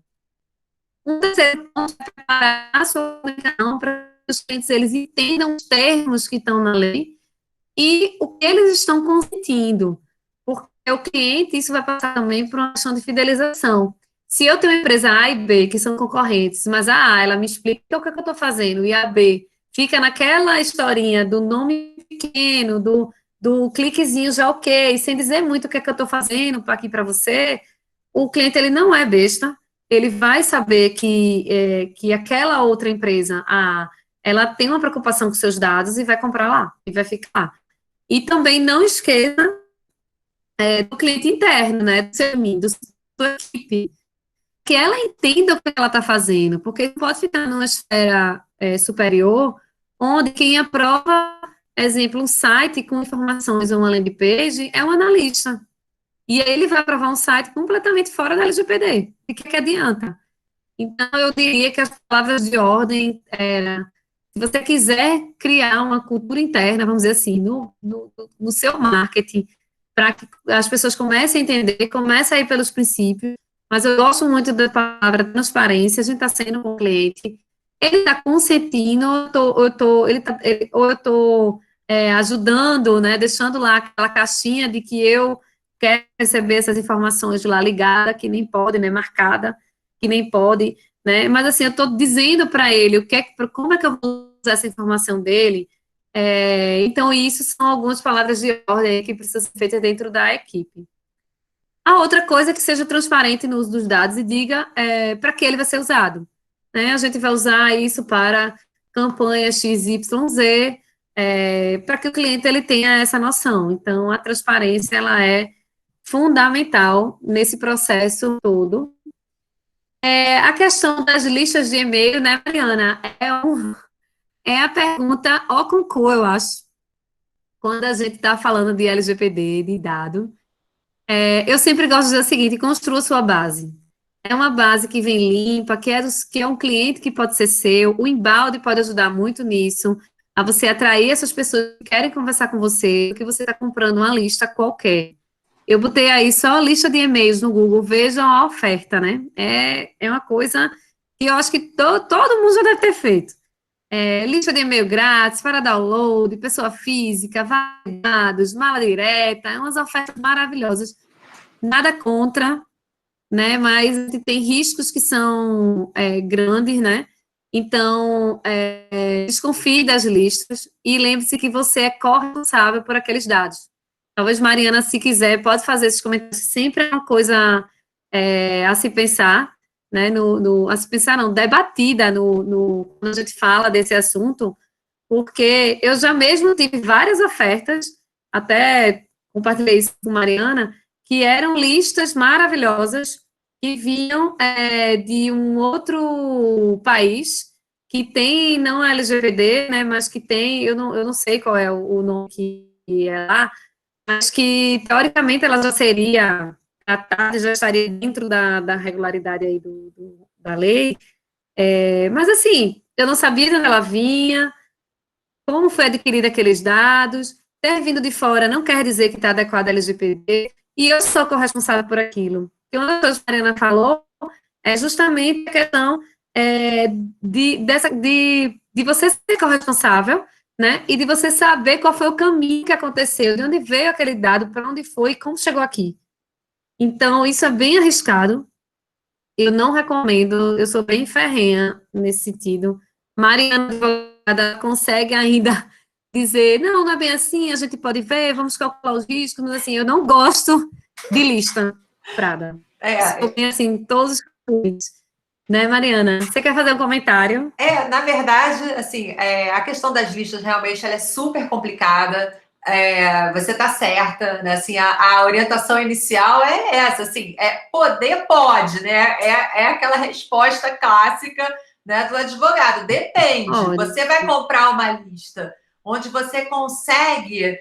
S1: Um terceiro ponto é preparar a sua comunicação para que os clientes eles entendam os termos que estão na lei e o que eles estão consentindo, porque o cliente, isso vai passar também por uma questão de fidelização. Se eu tenho uma empresa A e B, que são concorrentes, mas a A, ela me explica o que é que eu estou fazendo, e a B fica naquela historinha do nome pequeno, do cliquezinho já ok, sem dizer muito o que é que eu estou fazendo aqui para você, o cliente, ele não é besta, ele vai saber que aquela outra empresa, ela tem uma preocupação com seus dados e vai comprar lá, e vai ficar lá. E também não esqueça do cliente interno, né, do seu time, da sua equipe, que ela entenda o que ela está fazendo, porque pode ficar numa esfera superior, onde quem aprova, exemplo, um site com informações ou uma landing page é um analista. E aí ele vai aprovar um site completamente fora da LGPD. O que adianta? Então, eu diria que as palavras de ordem era, se você quiser criar uma cultura interna, vamos dizer assim, no seu marketing, para que as pessoas comecem a entender, comecem a ir pelos princípios, mas eu gosto muito da palavra transparência, a gente está sendo com o cliente, ele está consentindo, ou eu estou ajudando, né, deixando lá aquela caixinha de que eu quero receber essas informações lá ligada, que nem pode, né, marcada, que nem pode, né? Mas assim, eu estou dizendo para ele como é que eu vou usar essa informação dele. Então, isso são algumas palavras de ordem que precisam ser feitas dentro da equipe. A outra coisa é que seja transparente no uso dos dados e diga para que ele vai ser usado. Né? A gente vai usar isso para campanha XYZ, para que o cliente ele tenha essa noção. Então, a transparência ela é fundamental nesse processo todo. A questão das listas de e-mail, né, Mariana, é a pergunta ó concurso, eu acho, quando a gente está falando de LGPD, de dado. Eu sempre gosto de dizer o seguinte: construa sua base. É uma base que vem limpa, que é um cliente que pode ser seu. O embalde pode ajudar muito nisso, a você atrair essas pessoas que querem conversar com você, que você está comprando uma lista qualquer. Eu botei aí só a lista de e-mails no Google, vejam a oferta, né? É uma coisa que eu acho que todo mundo já deve ter feito. Lista de e-mail grátis, para download, pessoa física, validados, mala direta, é umas ofertas maravilhosas. Nada contra, né? Mas tem riscos que são grandes, né? Então, desconfie das listas e lembre-se que você é corresponsável por aqueles dados. Talvez Mariana, se quiser, pode fazer esses comentários. Sempre é uma coisa a se pensar, né? A se pensar, não, debatida quando a gente fala desse assunto, porque eu já mesmo tive várias ofertas, até compartilhei isso com Mariana, que eram listas maravilhosas que vinham de um outro país que tem, não é LGPD, né, mas que tem, eu não sei qual é o nome que é lá, mas que, teoricamente, ela já seria tratada, já estaria dentro da regularidade aí da lei, mas, assim, eu não sabia de onde ela vinha, como foi adquirido aqueles dados, ter vindo de fora não quer dizer que está adequado à LGPD, e eu sou corresponsável por aquilo. E uma das coisas que a Mariana falou é justamente a questão de você ser corresponsável, né, e de você saber qual foi o caminho que aconteceu, de onde veio aquele dado, para onde foi e como chegou aqui. Então, isso é bem arriscado, eu não recomendo, eu sou bem ferrenha nesse sentido. Mariana, advogada, consegue ainda dizer, não, não é bem assim, a gente pode ver, vamos calcular os riscos, mas assim, eu não gosto de lista, Prada. Sou bem assim, todos os casos, né, Mariana? Você quer fazer um comentário?
S2: Na verdade, assim, a questão das listas realmente ela é super complicada. Você está certa, né? Assim, a orientação inicial é essa, assim, poder pode, né? É aquela resposta clássica, né, do advogado. Depende.
S1: Olha.
S2: Você vai comprar uma lista onde você consegue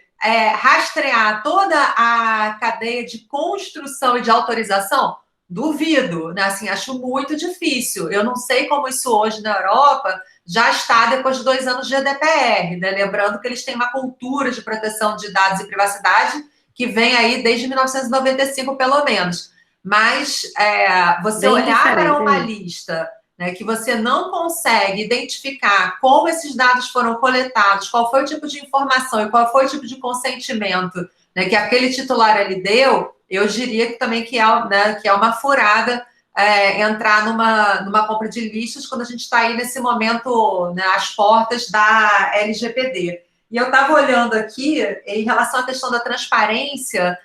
S2: rastrear toda a cadeia de construção e de autorização? Duvido, né? Assim, acho muito difícil. Eu não sei como isso hoje na Europa já está depois de 2 anos de GDPR, né? Lembrando que eles têm uma cultura de proteção de dados e privacidade que vem aí desde 1995, pelo menos. Mas você
S1: Bem
S2: olhar para uma
S1: diferente.
S2: lista, né, que você não consegue identificar como esses dados foram coletados, qual foi o tipo de informação e qual foi o tipo de consentimento, né, que aquele titular ali deu, eu diria que também que é uma furada entrar numa compra de listas quando a gente está aí nesse momento, né, às portas da LGPD. E eu estava olhando aqui, em relação à questão da transparência,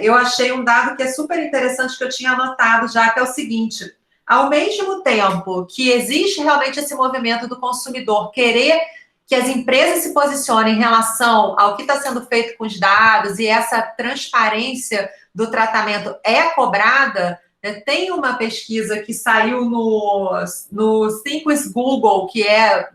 S2: eu achei um dado que é super interessante que eu tinha anotado já, que é o seguinte: ao mesmo tempo que existe realmente esse movimento do consumidor querer que as empresas se posicionem em relação ao que está sendo feito com os dados e essa transparência do tratamento é cobrada, tem uma pesquisa que saiu no Thinkers Google, que é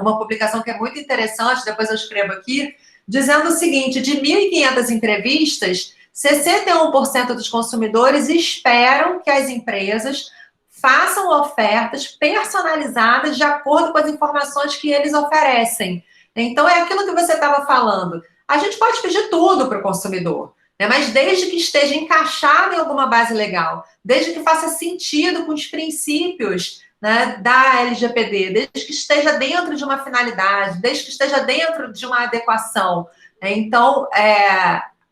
S2: uma publicação que é muito interessante, depois eu escrevo aqui, dizendo o seguinte: de 1.500 entrevistas, 61% dos consumidores esperam que as empresas façam ofertas personalizadas de acordo com as informações que eles oferecem. Então, é aquilo que você estava falando. A gente pode pedir tudo para o consumidor, né? Mas desde que esteja encaixado em alguma base legal, desde que faça sentido com os princípios, né, da LGPD, desde que esteja dentro de uma finalidade, desde que esteja dentro de uma adequação. Então,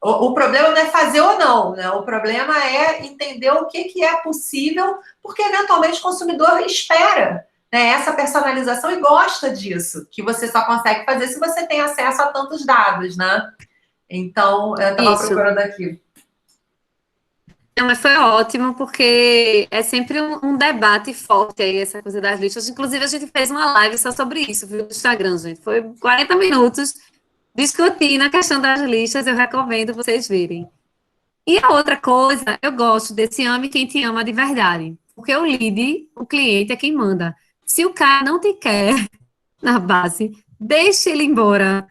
S2: o problema não é fazer ou não, né? O problema é entender o que é possível, porque eventualmente o consumidor espera, né, essa personalização e gosta disso, que você só consegue fazer se você tem acesso a tantos dados, né? Então, eu estava
S1: Isso.
S2: procurando aqui.
S1: Não, mas foi ótimo, porque é sempre um debate forte aí, essa coisa das listas. Inclusive, a gente fez uma live só sobre isso, viu, no Instagram, gente. Foi 40 minutos discutindo a questão das listas, eu recomendo vocês verem. E a outra coisa, eu gosto desse ame quem te ama de verdade. porque o lead, o cliente é quem manda. Se o cara não te quer na base, deixe ele embora.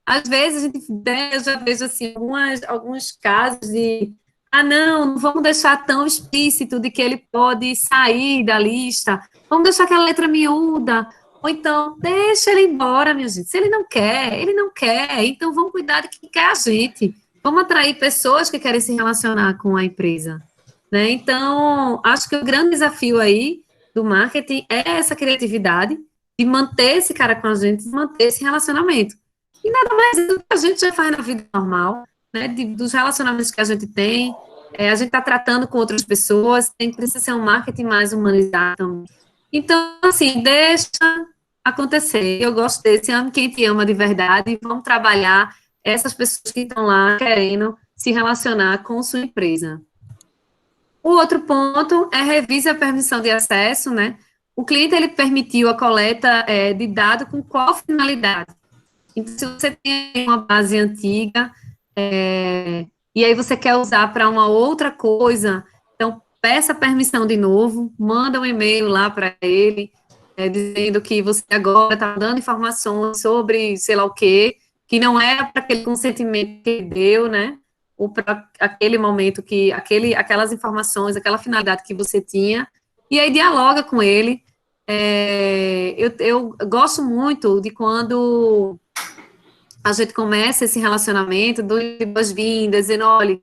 S1: Às vezes a gente, né, eu já vejo assim, alguns casos de não vamos deixar tão explícito de que ele pode sair da lista, vamos deixar aquela letra miúda, ou então, deixa ele embora, minha gente. Se ele não quer, ele não quer, então vamos cuidar de quem quer a gente. Vamos atrair pessoas que querem se relacionar com a empresa, né? Então, acho que o grande desafio aí do marketing é essa criatividade de manter esse cara com a gente, de manter esse relacionamento. E nada mais do que a gente já faz na vida normal, né? Dos relacionamentos que a gente tem, a gente está tratando com outras pessoas, precisa ser um marketing mais humanizado também. Então, assim, deixa acontecer. Eu gosto desse, ame quem te ama de verdade, e vamos trabalhar essas pessoas que estão lá querendo se relacionar com sua empresa. O outro ponto é revise a permissão de acesso, né? O cliente, ele permitiu a coleta de dados com qual finalidade? Então, se você tem uma base antiga, e aí você quer usar para uma outra coisa, então peça permissão de novo, manda um e-mail lá para ele, dizendo que você agora está dando informações sobre sei lá o quê, que não é para aquele consentimento que ele deu, né? Ou para aquele momento que, aquelas informações, aquela finalidade que você tinha, e aí dialoga com ele. Eu gosto muito de quando a gente começa esse relacionamento, do boas-vindas, dizendo, olha,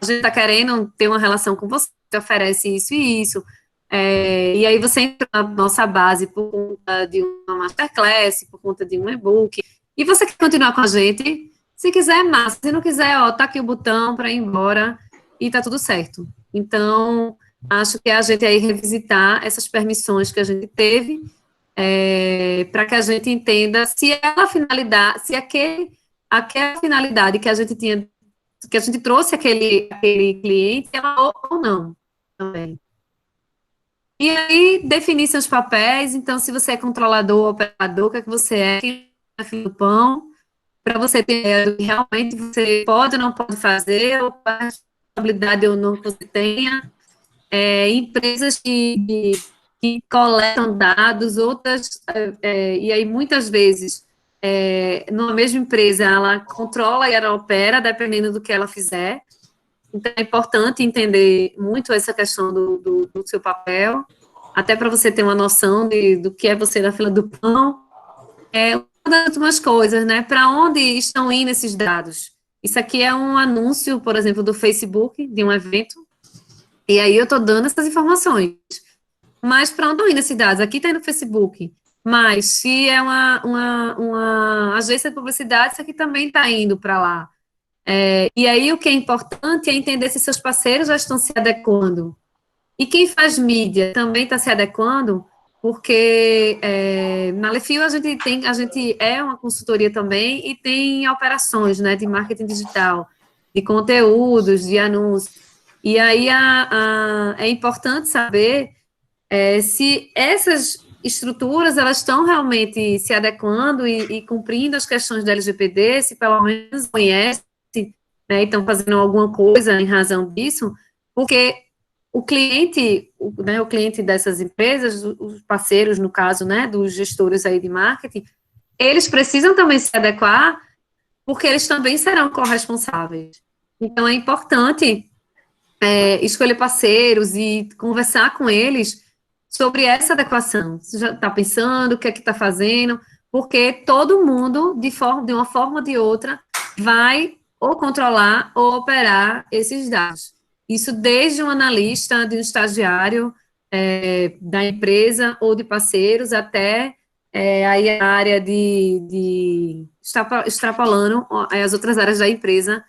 S1: a gente está querendo ter uma relação com você, oferece isso e isso, e aí você entra na nossa base por conta de uma masterclass, por conta de um e-book, e você quer continuar com a gente, se quiser, massa, se não quiser, ó, tá aqui o botão para ir embora, e tá tudo certo. Então, acho que é a gente aí revisitar essas permissões que a gente teve, para que a gente entenda se aquela finalidade, se aquela finalidade que a gente tinha, que a gente trouxe aquele cliente, ela ou não também. E aí, definir seus papéis, então, se você é controlador ou operador, o que é que você é, quem é filho do pão, para você ter ideia do que realmente você pode ou não pode fazer, ou qual a responsabilidade ou não que você tenha. Empresas que coletam dados, outras, e aí muitas vezes, numa mesma empresa, ela controla e ela opera, dependendo do que ela fizer. Então, é importante entender muito essa questão do seu papel, até para você ter uma noção do que é você na fila do pão. Uma das últimas coisas, né? Para onde estão indo esses dados? Isso aqui é um anúncio, por exemplo, do Facebook, de um evento, e aí eu estou dando essas informações. Mas para onde estão indo esses dados? Aqui está no Facebook. Mas se é uma agência de publicidade, isso aqui também está indo para lá. E aí o que é importante é entender se seus parceiros já estão se adequando. E quem faz mídia também está se adequando, porque na Lefio a gente é uma consultoria também e tem operações, né, de marketing digital, de conteúdos, de anúncios. E aí é importante saber se essas estruturas elas estão realmente se adequando e cumprindo as questões da LGPD, se pelo menos conhece, né, e estão fazendo alguma coisa em razão disso, porque o cliente, né, o cliente dessas empresas, os parceiros, no caso, né, dos gestores aí de marketing, eles precisam também se adequar, porque eles também serão corresponsáveis. Então, é importante escolher parceiros e conversar com eles sobre essa adequação. Você já está pensando, o que é que está fazendo? Porque todo mundo, de uma forma ou de outra, vai ou controlar ou operar esses dados. Isso desde um analista, de um estagiário da empresa ou de parceiros, até aí a área extrapolando as outras áreas da empresa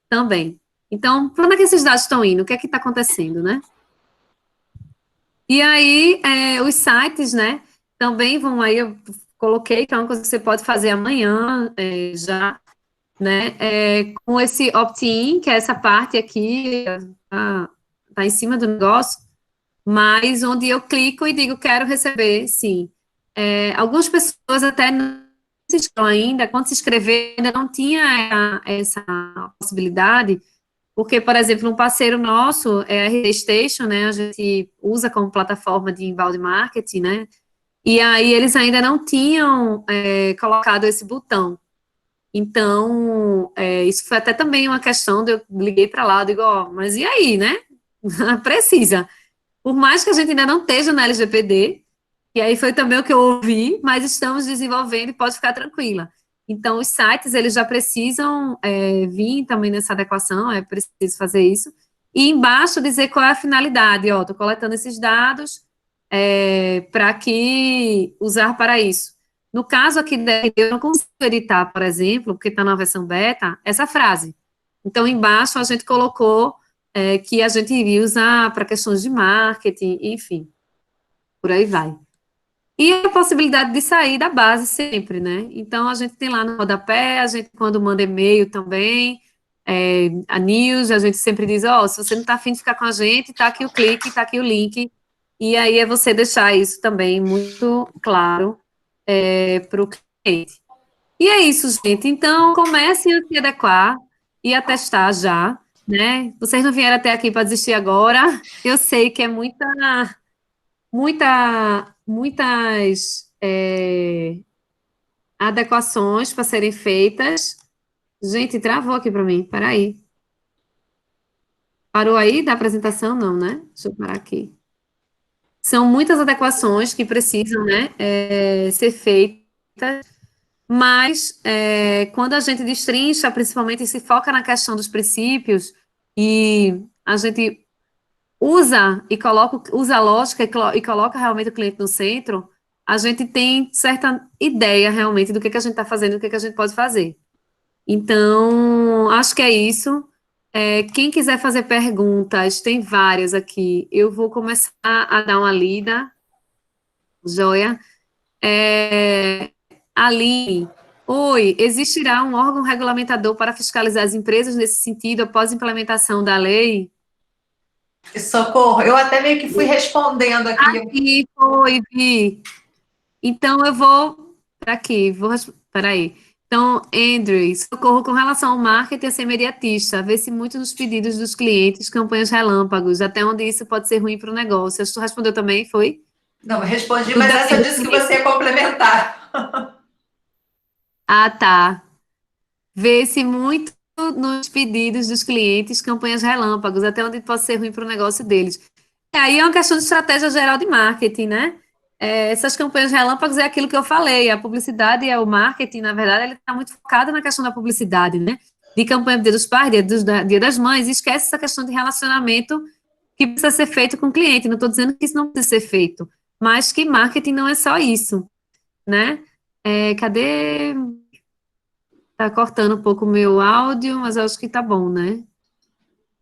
S1: também. Então, para onde é que esses dados estão indo? O que é que está acontecendo, né? E aí, os sites, né, também vão aí, eu coloquei, que é uma coisa que você pode fazer amanhã, já, né, com esse opt-in, que é essa parte aqui, tá em cima do negócio, mas onde eu clico e digo, quero receber, sim. Algumas pessoas até não se inscreveram ainda, quando se inscrever, ainda não tinha essa possibilidade, Porque, por exemplo, um parceiro nosso é a RD Station, né? A gente usa como plataforma de inbound marketing, né? E aí eles ainda não tinham colocado esse botão. Então, isso foi até também uma questão de eu liguei para lá, eu digo, ó, mas e aí, né? Precisa. Por mais que a gente ainda não esteja na LGPD, e aí foi também o que eu ouvi, mas estamos desenvolvendo e pode ficar tranquila. Então, os sites, eles já precisam vir também nessa adequação, é preciso fazer isso. E embaixo dizer qual é a finalidade, ó, estou coletando esses dados para que usar para isso. No caso aqui da RD, eu não consigo editar, por exemplo, porque está na versão beta, essa frase. Então, embaixo a gente colocou que a gente iria usar para questões de marketing, enfim, por aí vai. E a possibilidade de sair da base sempre, né? Então, a gente tem lá no rodapé, a gente, quando manda e-mail também, a news, a gente sempre diz, ó, se você não está afim de ficar com a gente, tá aqui o clique, tá aqui o link, e aí é você deixar isso também muito claro para o cliente. E é isso, gente. Então, comecem a se adequar e a testar já, né? Vocês não vieram até aqui para desistir agora. Eu sei que é muitas adequações para serem feitas. Gente, travou aqui para mim. Peraí. Parou aí da apresentação? Não, né? Deixa eu parar aqui. São muitas adequações que precisam, né, ser feitas, mas quando a gente destrincha, principalmente, e se foca na questão dos princípios, e a gente usa a lógica e coloca realmente o cliente no centro, a gente tem certa ideia realmente do que a gente está fazendo, do que a gente pode fazer. Então, acho que é isso. Quem quiser fazer perguntas, tem várias aqui. Eu vou começar a dar uma lida. Joia. Aline, oi, existirá um órgão regulamentador para fiscalizar as empresas nesse sentido após a implementação da lei?
S2: Socorro, eu até meio que fui respondendo aqui.
S1: Aqui foi, Vi. Então, eu vou para aqui, peraí. Então, Andrew, socorro com relação ao marketing a ser imediatista, vê-se muito nos pedidos dos clientes, campanhas relâmpagos, até onde isso pode ser ruim para o negócio. Acho que tu respondeu também, foi?
S2: Não, respondi,
S1: Tudo
S2: mas essa
S1: depende
S2: disse
S1: do
S2: que
S1: cliente.
S2: você ia complementar.
S1: Ah, tá. Vê-se muito nos pedidos dos clientes, campanhas relâmpagos, até onde pode ser ruim para o negócio deles. E aí é uma questão de estratégia geral de marketing, né? Essas campanhas relâmpagos é aquilo que eu falei, a publicidade e o marketing, na verdade, ele está muito focado na questão da publicidade, né? De campanha do Dia dos Pais, Dia das Mães, e esquece essa questão de relacionamento que precisa ser feito com o cliente. Não estou dizendo que isso não precisa ser feito, mas que marketing não é só isso, né? Cadê? Tá cortando um pouco o meu áudio, mas eu acho que tá bom, né?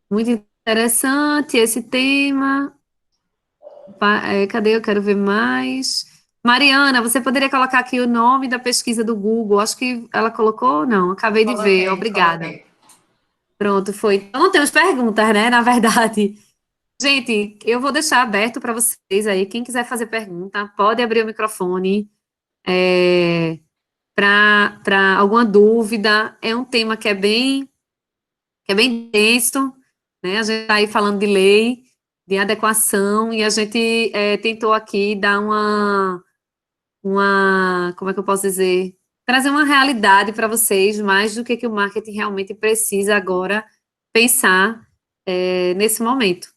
S1: Muito interessante esse tema. Cadê? Eu quero ver mais. Mariana, você poderia colocar aqui o nome da pesquisa do Google? Acho que ela colocou, não, acabei de ver. Obrigada.
S2: Coloquei.
S1: Pronto, foi. Então não temos perguntas, né? Na verdade. Gente, eu vou deixar aberto para vocês aí. Quem quiser fazer pergunta, pode abrir o microfone. Para alguma dúvida. É um tema que é bem denso, né? A gente está aí falando de lei, de adequação, e a gente tentou aqui dar como é que eu posso dizer? Trazer uma realidade para vocês, mais do que o marketing realmente precisa agora pensar nesse momento.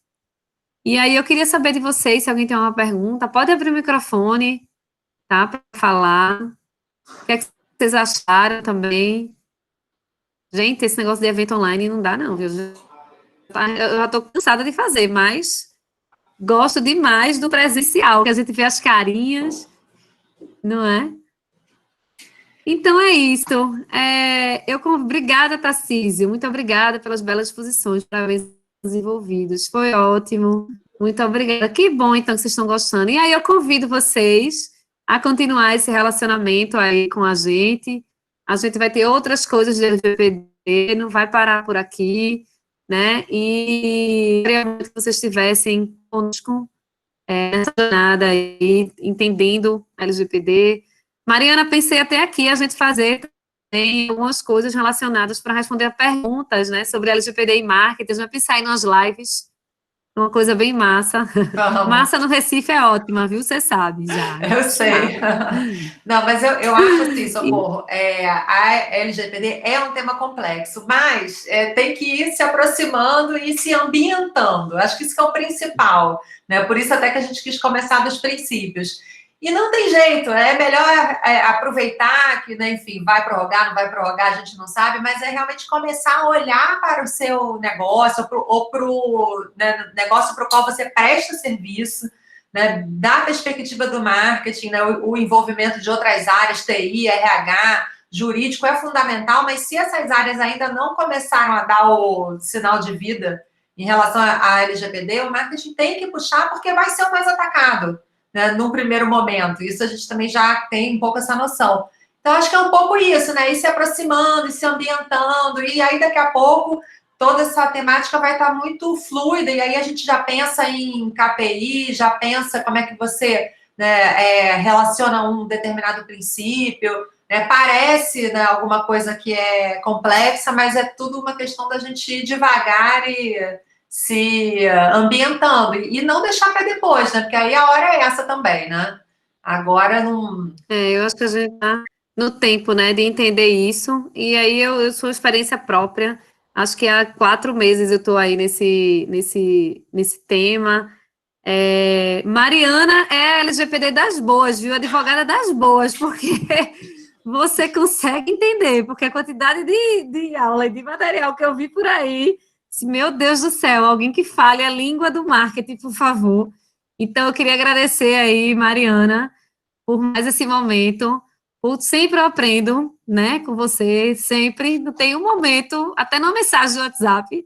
S1: E aí eu queria saber de vocês, se alguém tem uma pergunta, pode abrir o microfone, tá? Para falar. O que é que vocês acharam também? Gente, esse negócio de evento online não dá, não, viu? Eu já estou cansada de fazer, mas gosto demais do presencial, que a gente vê as carinhas, não é? Então é isso. Obrigada, Tarcísio. Muito obrigada pelas belas exposições, parabéns aos envolvidos. Foi ótimo. Muito obrigada. Que bom, então, que vocês estão gostando. E aí eu convido vocês a continuar esse relacionamento aí com a gente. A gente vai ter outras coisas de LGPD, não vai parar por aqui, né? E queria muito que vocês estivessem conosco nessa jornada aí, entendendo LGPD. Mariana, pensei até aqui a gente fazer tem algumas coisas relacionadas para responder a perguntas, né, sobre LGPD e marketing. Já pensar em umas lives, uma coisa bem massa.
S2: Vamos.
S1: Massa no Recife é ótima, viu? Você sabe já, já
S2: Eu
S1: tô
S2: sei.
S1: acostumada.
S2: Não, mas eu acho assim,
S1: E-
S2: Socorro, a LGPD é um tema complexo, mas tem que ir se aproximando e se ambientando. Acho que isso que é o principal, né? Por isso até que a gente quis começar dos princípios. E não tem jeito, é melhor aproveitar que, né, enfim, vai prorrogar, não vai prorrogar, a gente não sabe, mas é realmente começar a olhar para o seu negócio ou para o né, negócio para o qual você presta serviço, né, da perspectiva do marketing, né, o envolvimento de outras áreas, TI, RH, jurídico é fundamental, mas se essas áreas ainda não começaram a dar o sinal de vida em relação à LGPD, o marketing tem que puxar porque vai ser o mais atacado, né, num primeiro momento. Isso a gente também já tem um pouco essa noção. Então, acho que é um pouco isso, né? Ir se aproximando, ir se ambientando, e aí daqui a pouco toda essa temática vai estar muito fluida, e aí a gente já pensa em KPI, já pensa como é que você né, relaciona um determinado princípio, né, parece né, alguma coisa que é complexa, mas é tudo uma questão da gente ir devagar e se ambientando, e não deixar para depois, né, porque aí a hora é essa também, né? Agora não...
S1: eu acho que a gente está no tempo, né, de entender isso. E aí eu sou experiência própria. Acho que há 4 meses eu estou aí nesse tema. Mariana é a LGPD das boas, viu? Advogada das boas, porque você consegue entender, porque a quantidade de aula e de material que eu vi por aí, meu Deus do céu, alguém que fale a língua do marketing, por favor. Então, eu queria agradecer aí, Mariana, por mais esse momento. Sempre eu aprendo, né, com você, sempre. Não tem um momento, até numa mensagem do WhatsApp,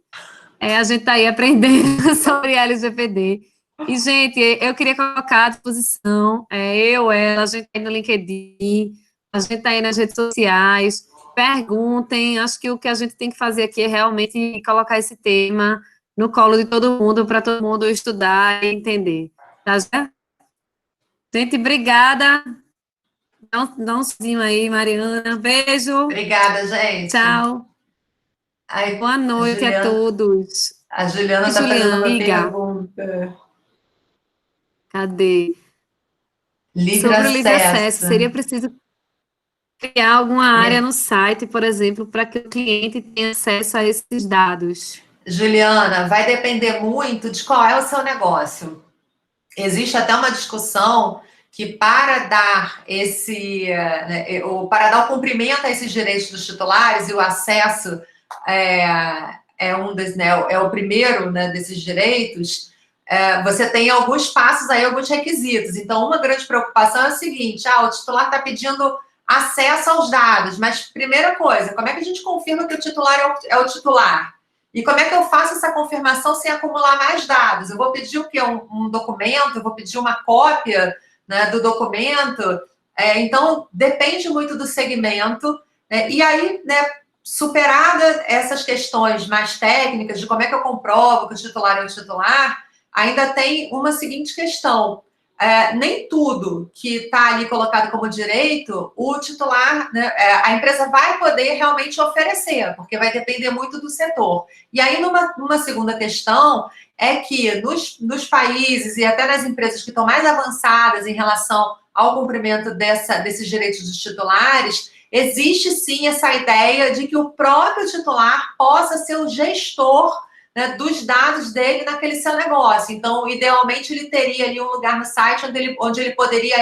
S1: a gente está aí aprendendo sobre LGPD. E, gente, eu queria colocar à disposição, ela, a gente está aí no LinkedIn, a gente está aí nas redes sociais, perguntem, acho que o que a gente tem que fazer aqui é realmente colocar esse tema no colo de todo mundo, para todo mundo estudar e entender. Tá certo? Gente, obrigada. Dá um sozinho aí, Mariana. Beijo.
S2: Obrigada, gente.
S1: Tchau.
S2: Ai,
S1: Boa noite a todos.
S2: A Juliana
S1: E
S2: está fazendo
S1: Juliana,
S2: uma
S1: liga.
S2: pergunta.
S1: Cadê?
S2: Livre
S1: Sobre o livre acesso,
S2: acesso.
S1: seria preciso criar alguma área
S2: É.
S1: no site, por exemplo, para que o cliente tenha acesso a esses dados?
S2: Juliana, vai depender muito de qual é o seu negócio. Existe até uma discussão que para dar ou para dar o cumprimento a esses direitos dos titulares e o acesso né, é o primeiro né, desses direitos, você tem alguns passos aí, alguns requisitos. Então, uma grande preocupação é o seguinte: o titular está pedindo acesso aos dados, mas primeira coisa, como é que a gente confirma que o titular é o titular? E como é que eu faço essa confirmação sem acumular mais dados? Eu vou pedir o quê? Um documento? Eu vou pedir uma cópia né, do documento? Então, depende muito do segmento. E aí, né, superada essas questões mais técnicas de como é que eu comprovo que o titular é o titular, ainda tem uma seguinte questão. Nem tudo que está ali colocado como direito, o titular, né, a empresa vai poder realmente oferecer, porque vai depender muito do setor. E aí, numa segunda questão, é que nos países e até nas empresas que estão mais avançadas em relação ao cumprimento desses direitos dos titulares, existe sim essa ideia de que o próprio titular possa ser o gestor né, dos dados dele naquele seu negócio. Então, idealmente, ele teria ali um lugar no site onde ele poderia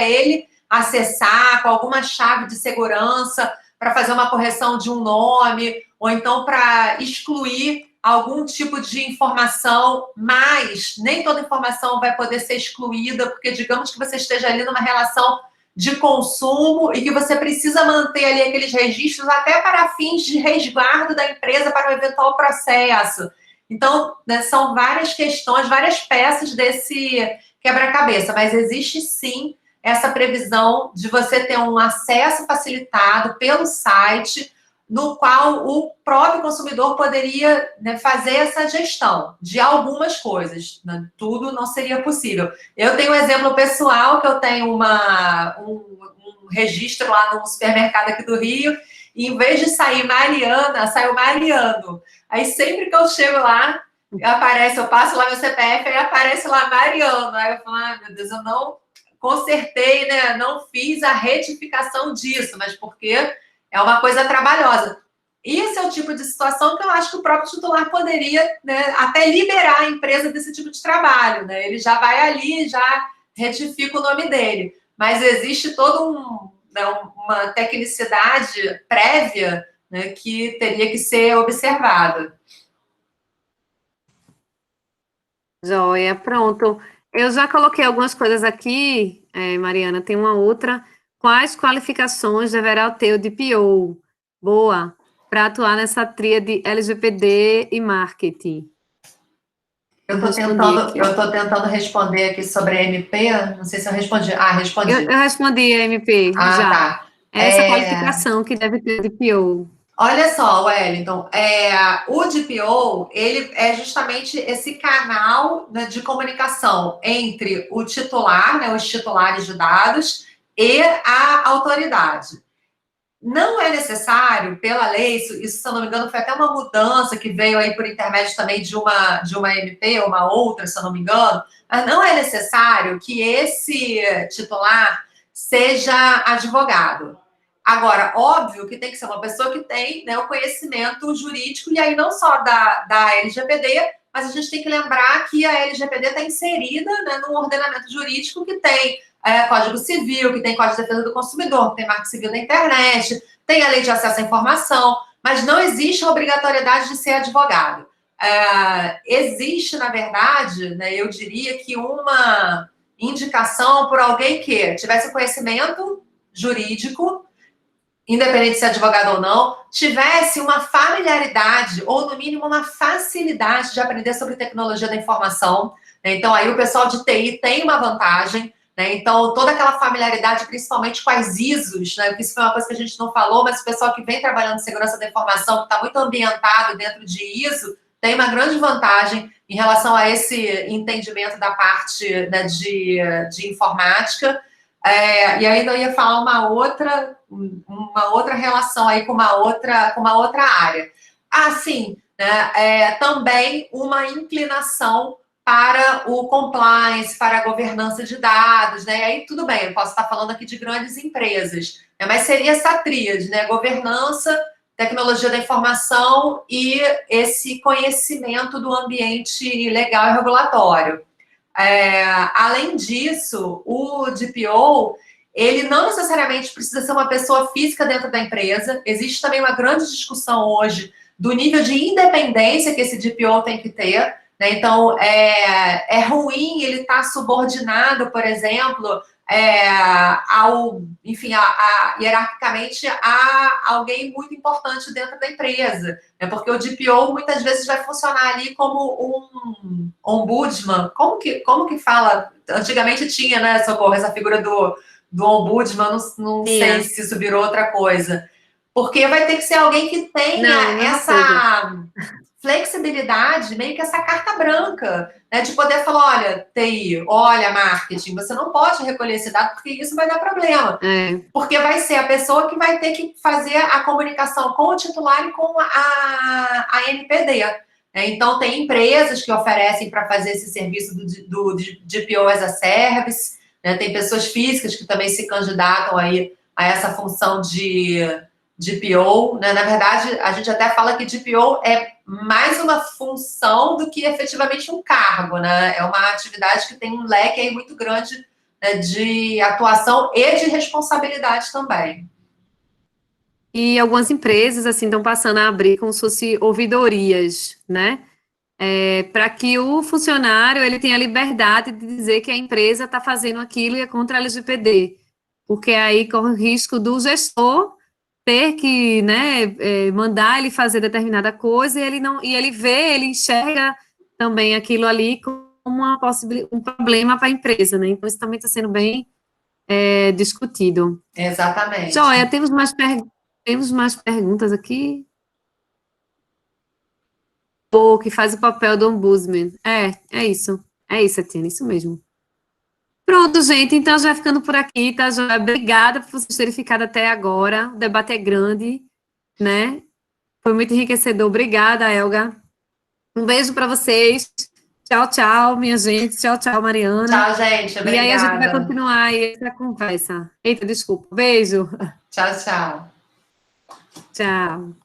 S2: acessar com alguma chave de segurança para fazer uma correção de um nome, ou então para excluir algum tipo de informação, mas nem toda informação vai poder ser excluída, porque digamos que você esteja ali numa relação de consumo e que você precisa manter ali aqueles registros até para fins de resguardo da empresa para um eventual processo. Então, né, são várias questões, várias peças desse quebra-cabeça, mas existe sim essa previsão de você ter um acesso facilitado pelo site, no qual o próprio consumidor poderia né, fazer essa gestão de algumas coisas. Né? Tudo não seria possível. Eu tenho um exemplo pessoal, que eu tenho um registro lá no supermercado aqui do Rio, E em vez de sair Mariana, saiu Mariano. Aí sempre que eu chego lá, aparece, eu passo lá meu CPF, aí aparece lá Mariano. Aí eu falo, ai meu Deus, eu não consertei, né? Não fiz a retificação disso, mas porque é uma coisa trabalhosa. Esse é o tipo de situação que eu acho que o próprio titular poderia, né, até liberar a empresa desse tipo de trabalho, né? Ele já vai ali, já retifica o nome dele. Mas existe toda né, uma tecnicidade prévia, né, que teria que ser observada.
S1: Joia, pronto. Eu já coloquei algumas coisas aqui, Mariana, tem uma outra. Quais qualificações deverá ter o DPO? Boa, para atuar nessa tríade LGPD e marketing. Eu respondi aqui.
S2: Eu tô tentando responder aqui sobre a MP, não sei se eu respondi. Ah, respondi.
S1: Eu respondi a MP,
S2: Ah,
S1: já.
S2: tá.
S1: Essa qualificação que deve ter o DPO.
S2: Olha só, Wellington, o DPO, ele é justamente esse canal, né, de comunicação entre o titular, né, os titulares de dados, e a autoridade. Não é necessário, pela lei, isso, se eu não me engano, foi até uma mudança que veio aí por intermédio também de uma MP, ou uma outra, se eu não me engano, mas não é necessário que esse titular seja advogado. Agora, óbvio que tem que ser uma pessoa que tem, né, o conhecimento jurídico, e aí não só da LGPD, mas a gente tem que lembrar que a LGPD está inserida, né, num ordenamento jurídico que tem Código Civil, que tem Código de Defesa do Consumidor, que tem Marco Civil da Internet, tem a Lei de Acesso à Informação, mas não existe a obrigatoriedade de ser advogado. Existe, na verdade, né, eu diria que uma indicação por alguém que tivesse conhecimento jurídico, independente de ser advogado ou não, tivesse uma familiaridade, ou no mínimo uma facilidade de aprender sobre tecnologia da informação. Então, aí o pessoal de TI tem uma vantagem, né? Então, toda aquela familiaridade, principalmente com as ISOs, né? Isso foi uma coisa que a gente não falou, mas o pessoal que vem trabalhando em segurança da informação, que está muito ambientado dentro de ISO, tem uma grande vantagem em relação a esse entendimento da parte, né, de informática. E ainda eu ia falar uma outra relação aí com uma outra área. Sim, né, também uma inclinação para o compliance, para a governança de dados, né? E aí tudo bem, eu posso estar falando aqui de grandes empresas, né? Mas seria essa tríade, né? Governança, tecnologia da informação e esse conhecimento do ambiente legal e regulatório. Além disso, o DPO, ele não necessariamente precisa ser uma pessoa física dentro da empresa. Existe também uma grande discussão hoje do nível de independência que esse DPO tem que ter, né? Então, é ruim ele estar subordinado, por exemplo, hierarquicamente a alguém muito importante dentro da empresa, né? Porque o DPO muitas vezes vai funcionar ali como um ombudsman. Como que fala? Antigamente tinha, né, Socorro, essa figura do ombudsman, não sei se isso virou outra coisa. Porque vai ter que ser alguém que tenha essa flexibilidade, meio que essa carta branca, né, de poder falar, olha, TI, olha, marketing, você não pode recolher esse dado porque isso vai dar problema. Porque vai ser a pessoa que vai ter que fazer a comunicação com o titular e com a NPD. Então, tem empresas que oferecem para fazer esse serviço do DPO as a Service, né, tem pessoas físicas que também se candidatam aí a essa função de DPO, né? Na verdade, a gente até fala que DPO é mais uma função do que efetivamente um cargo, né? É uma atividade que tem um leque aí muito grande, né, de atuação e de responsabilidade também.
S1: E algumas empresas, assim, estão passando a abrir como se fosse ouvidorias, né? Para que o funcionário ele tenha liberdade de dizer que a empresa está fazendo aquilo e é contra a LGPD. Porque aí corre o risco do gestor ter que, né, mandar ele fazer determinada coisa e ele vê, ele enxerga também aquilo ali como um problema para a empresa, né? Então, isso também está sendo bem discutido.
S2: Exatamente.
S1: Joia, temos mais perguntas aqui? Que faz o papel do ombudsman. É isso. É isso, Etienne, isso mesmo. Pronto, gente, então já ficando por aqui, tá, Joia? Obrigada por vocês terem ficado até agora. O debate é grande. né? Foi muito enriquecedor. Obrigada, Elga. Um beijo para vocês. Tchau, tchau, minha gente. Tchau, tchau, Mariana.
S2: Tchau, gente.
S1: E aí a gente vai
S2: Obrigada.
S1: continuar aí essa conversa. Eita, desculpa. Beijo.
S2: Tchau, tchau.
S1: Tchau.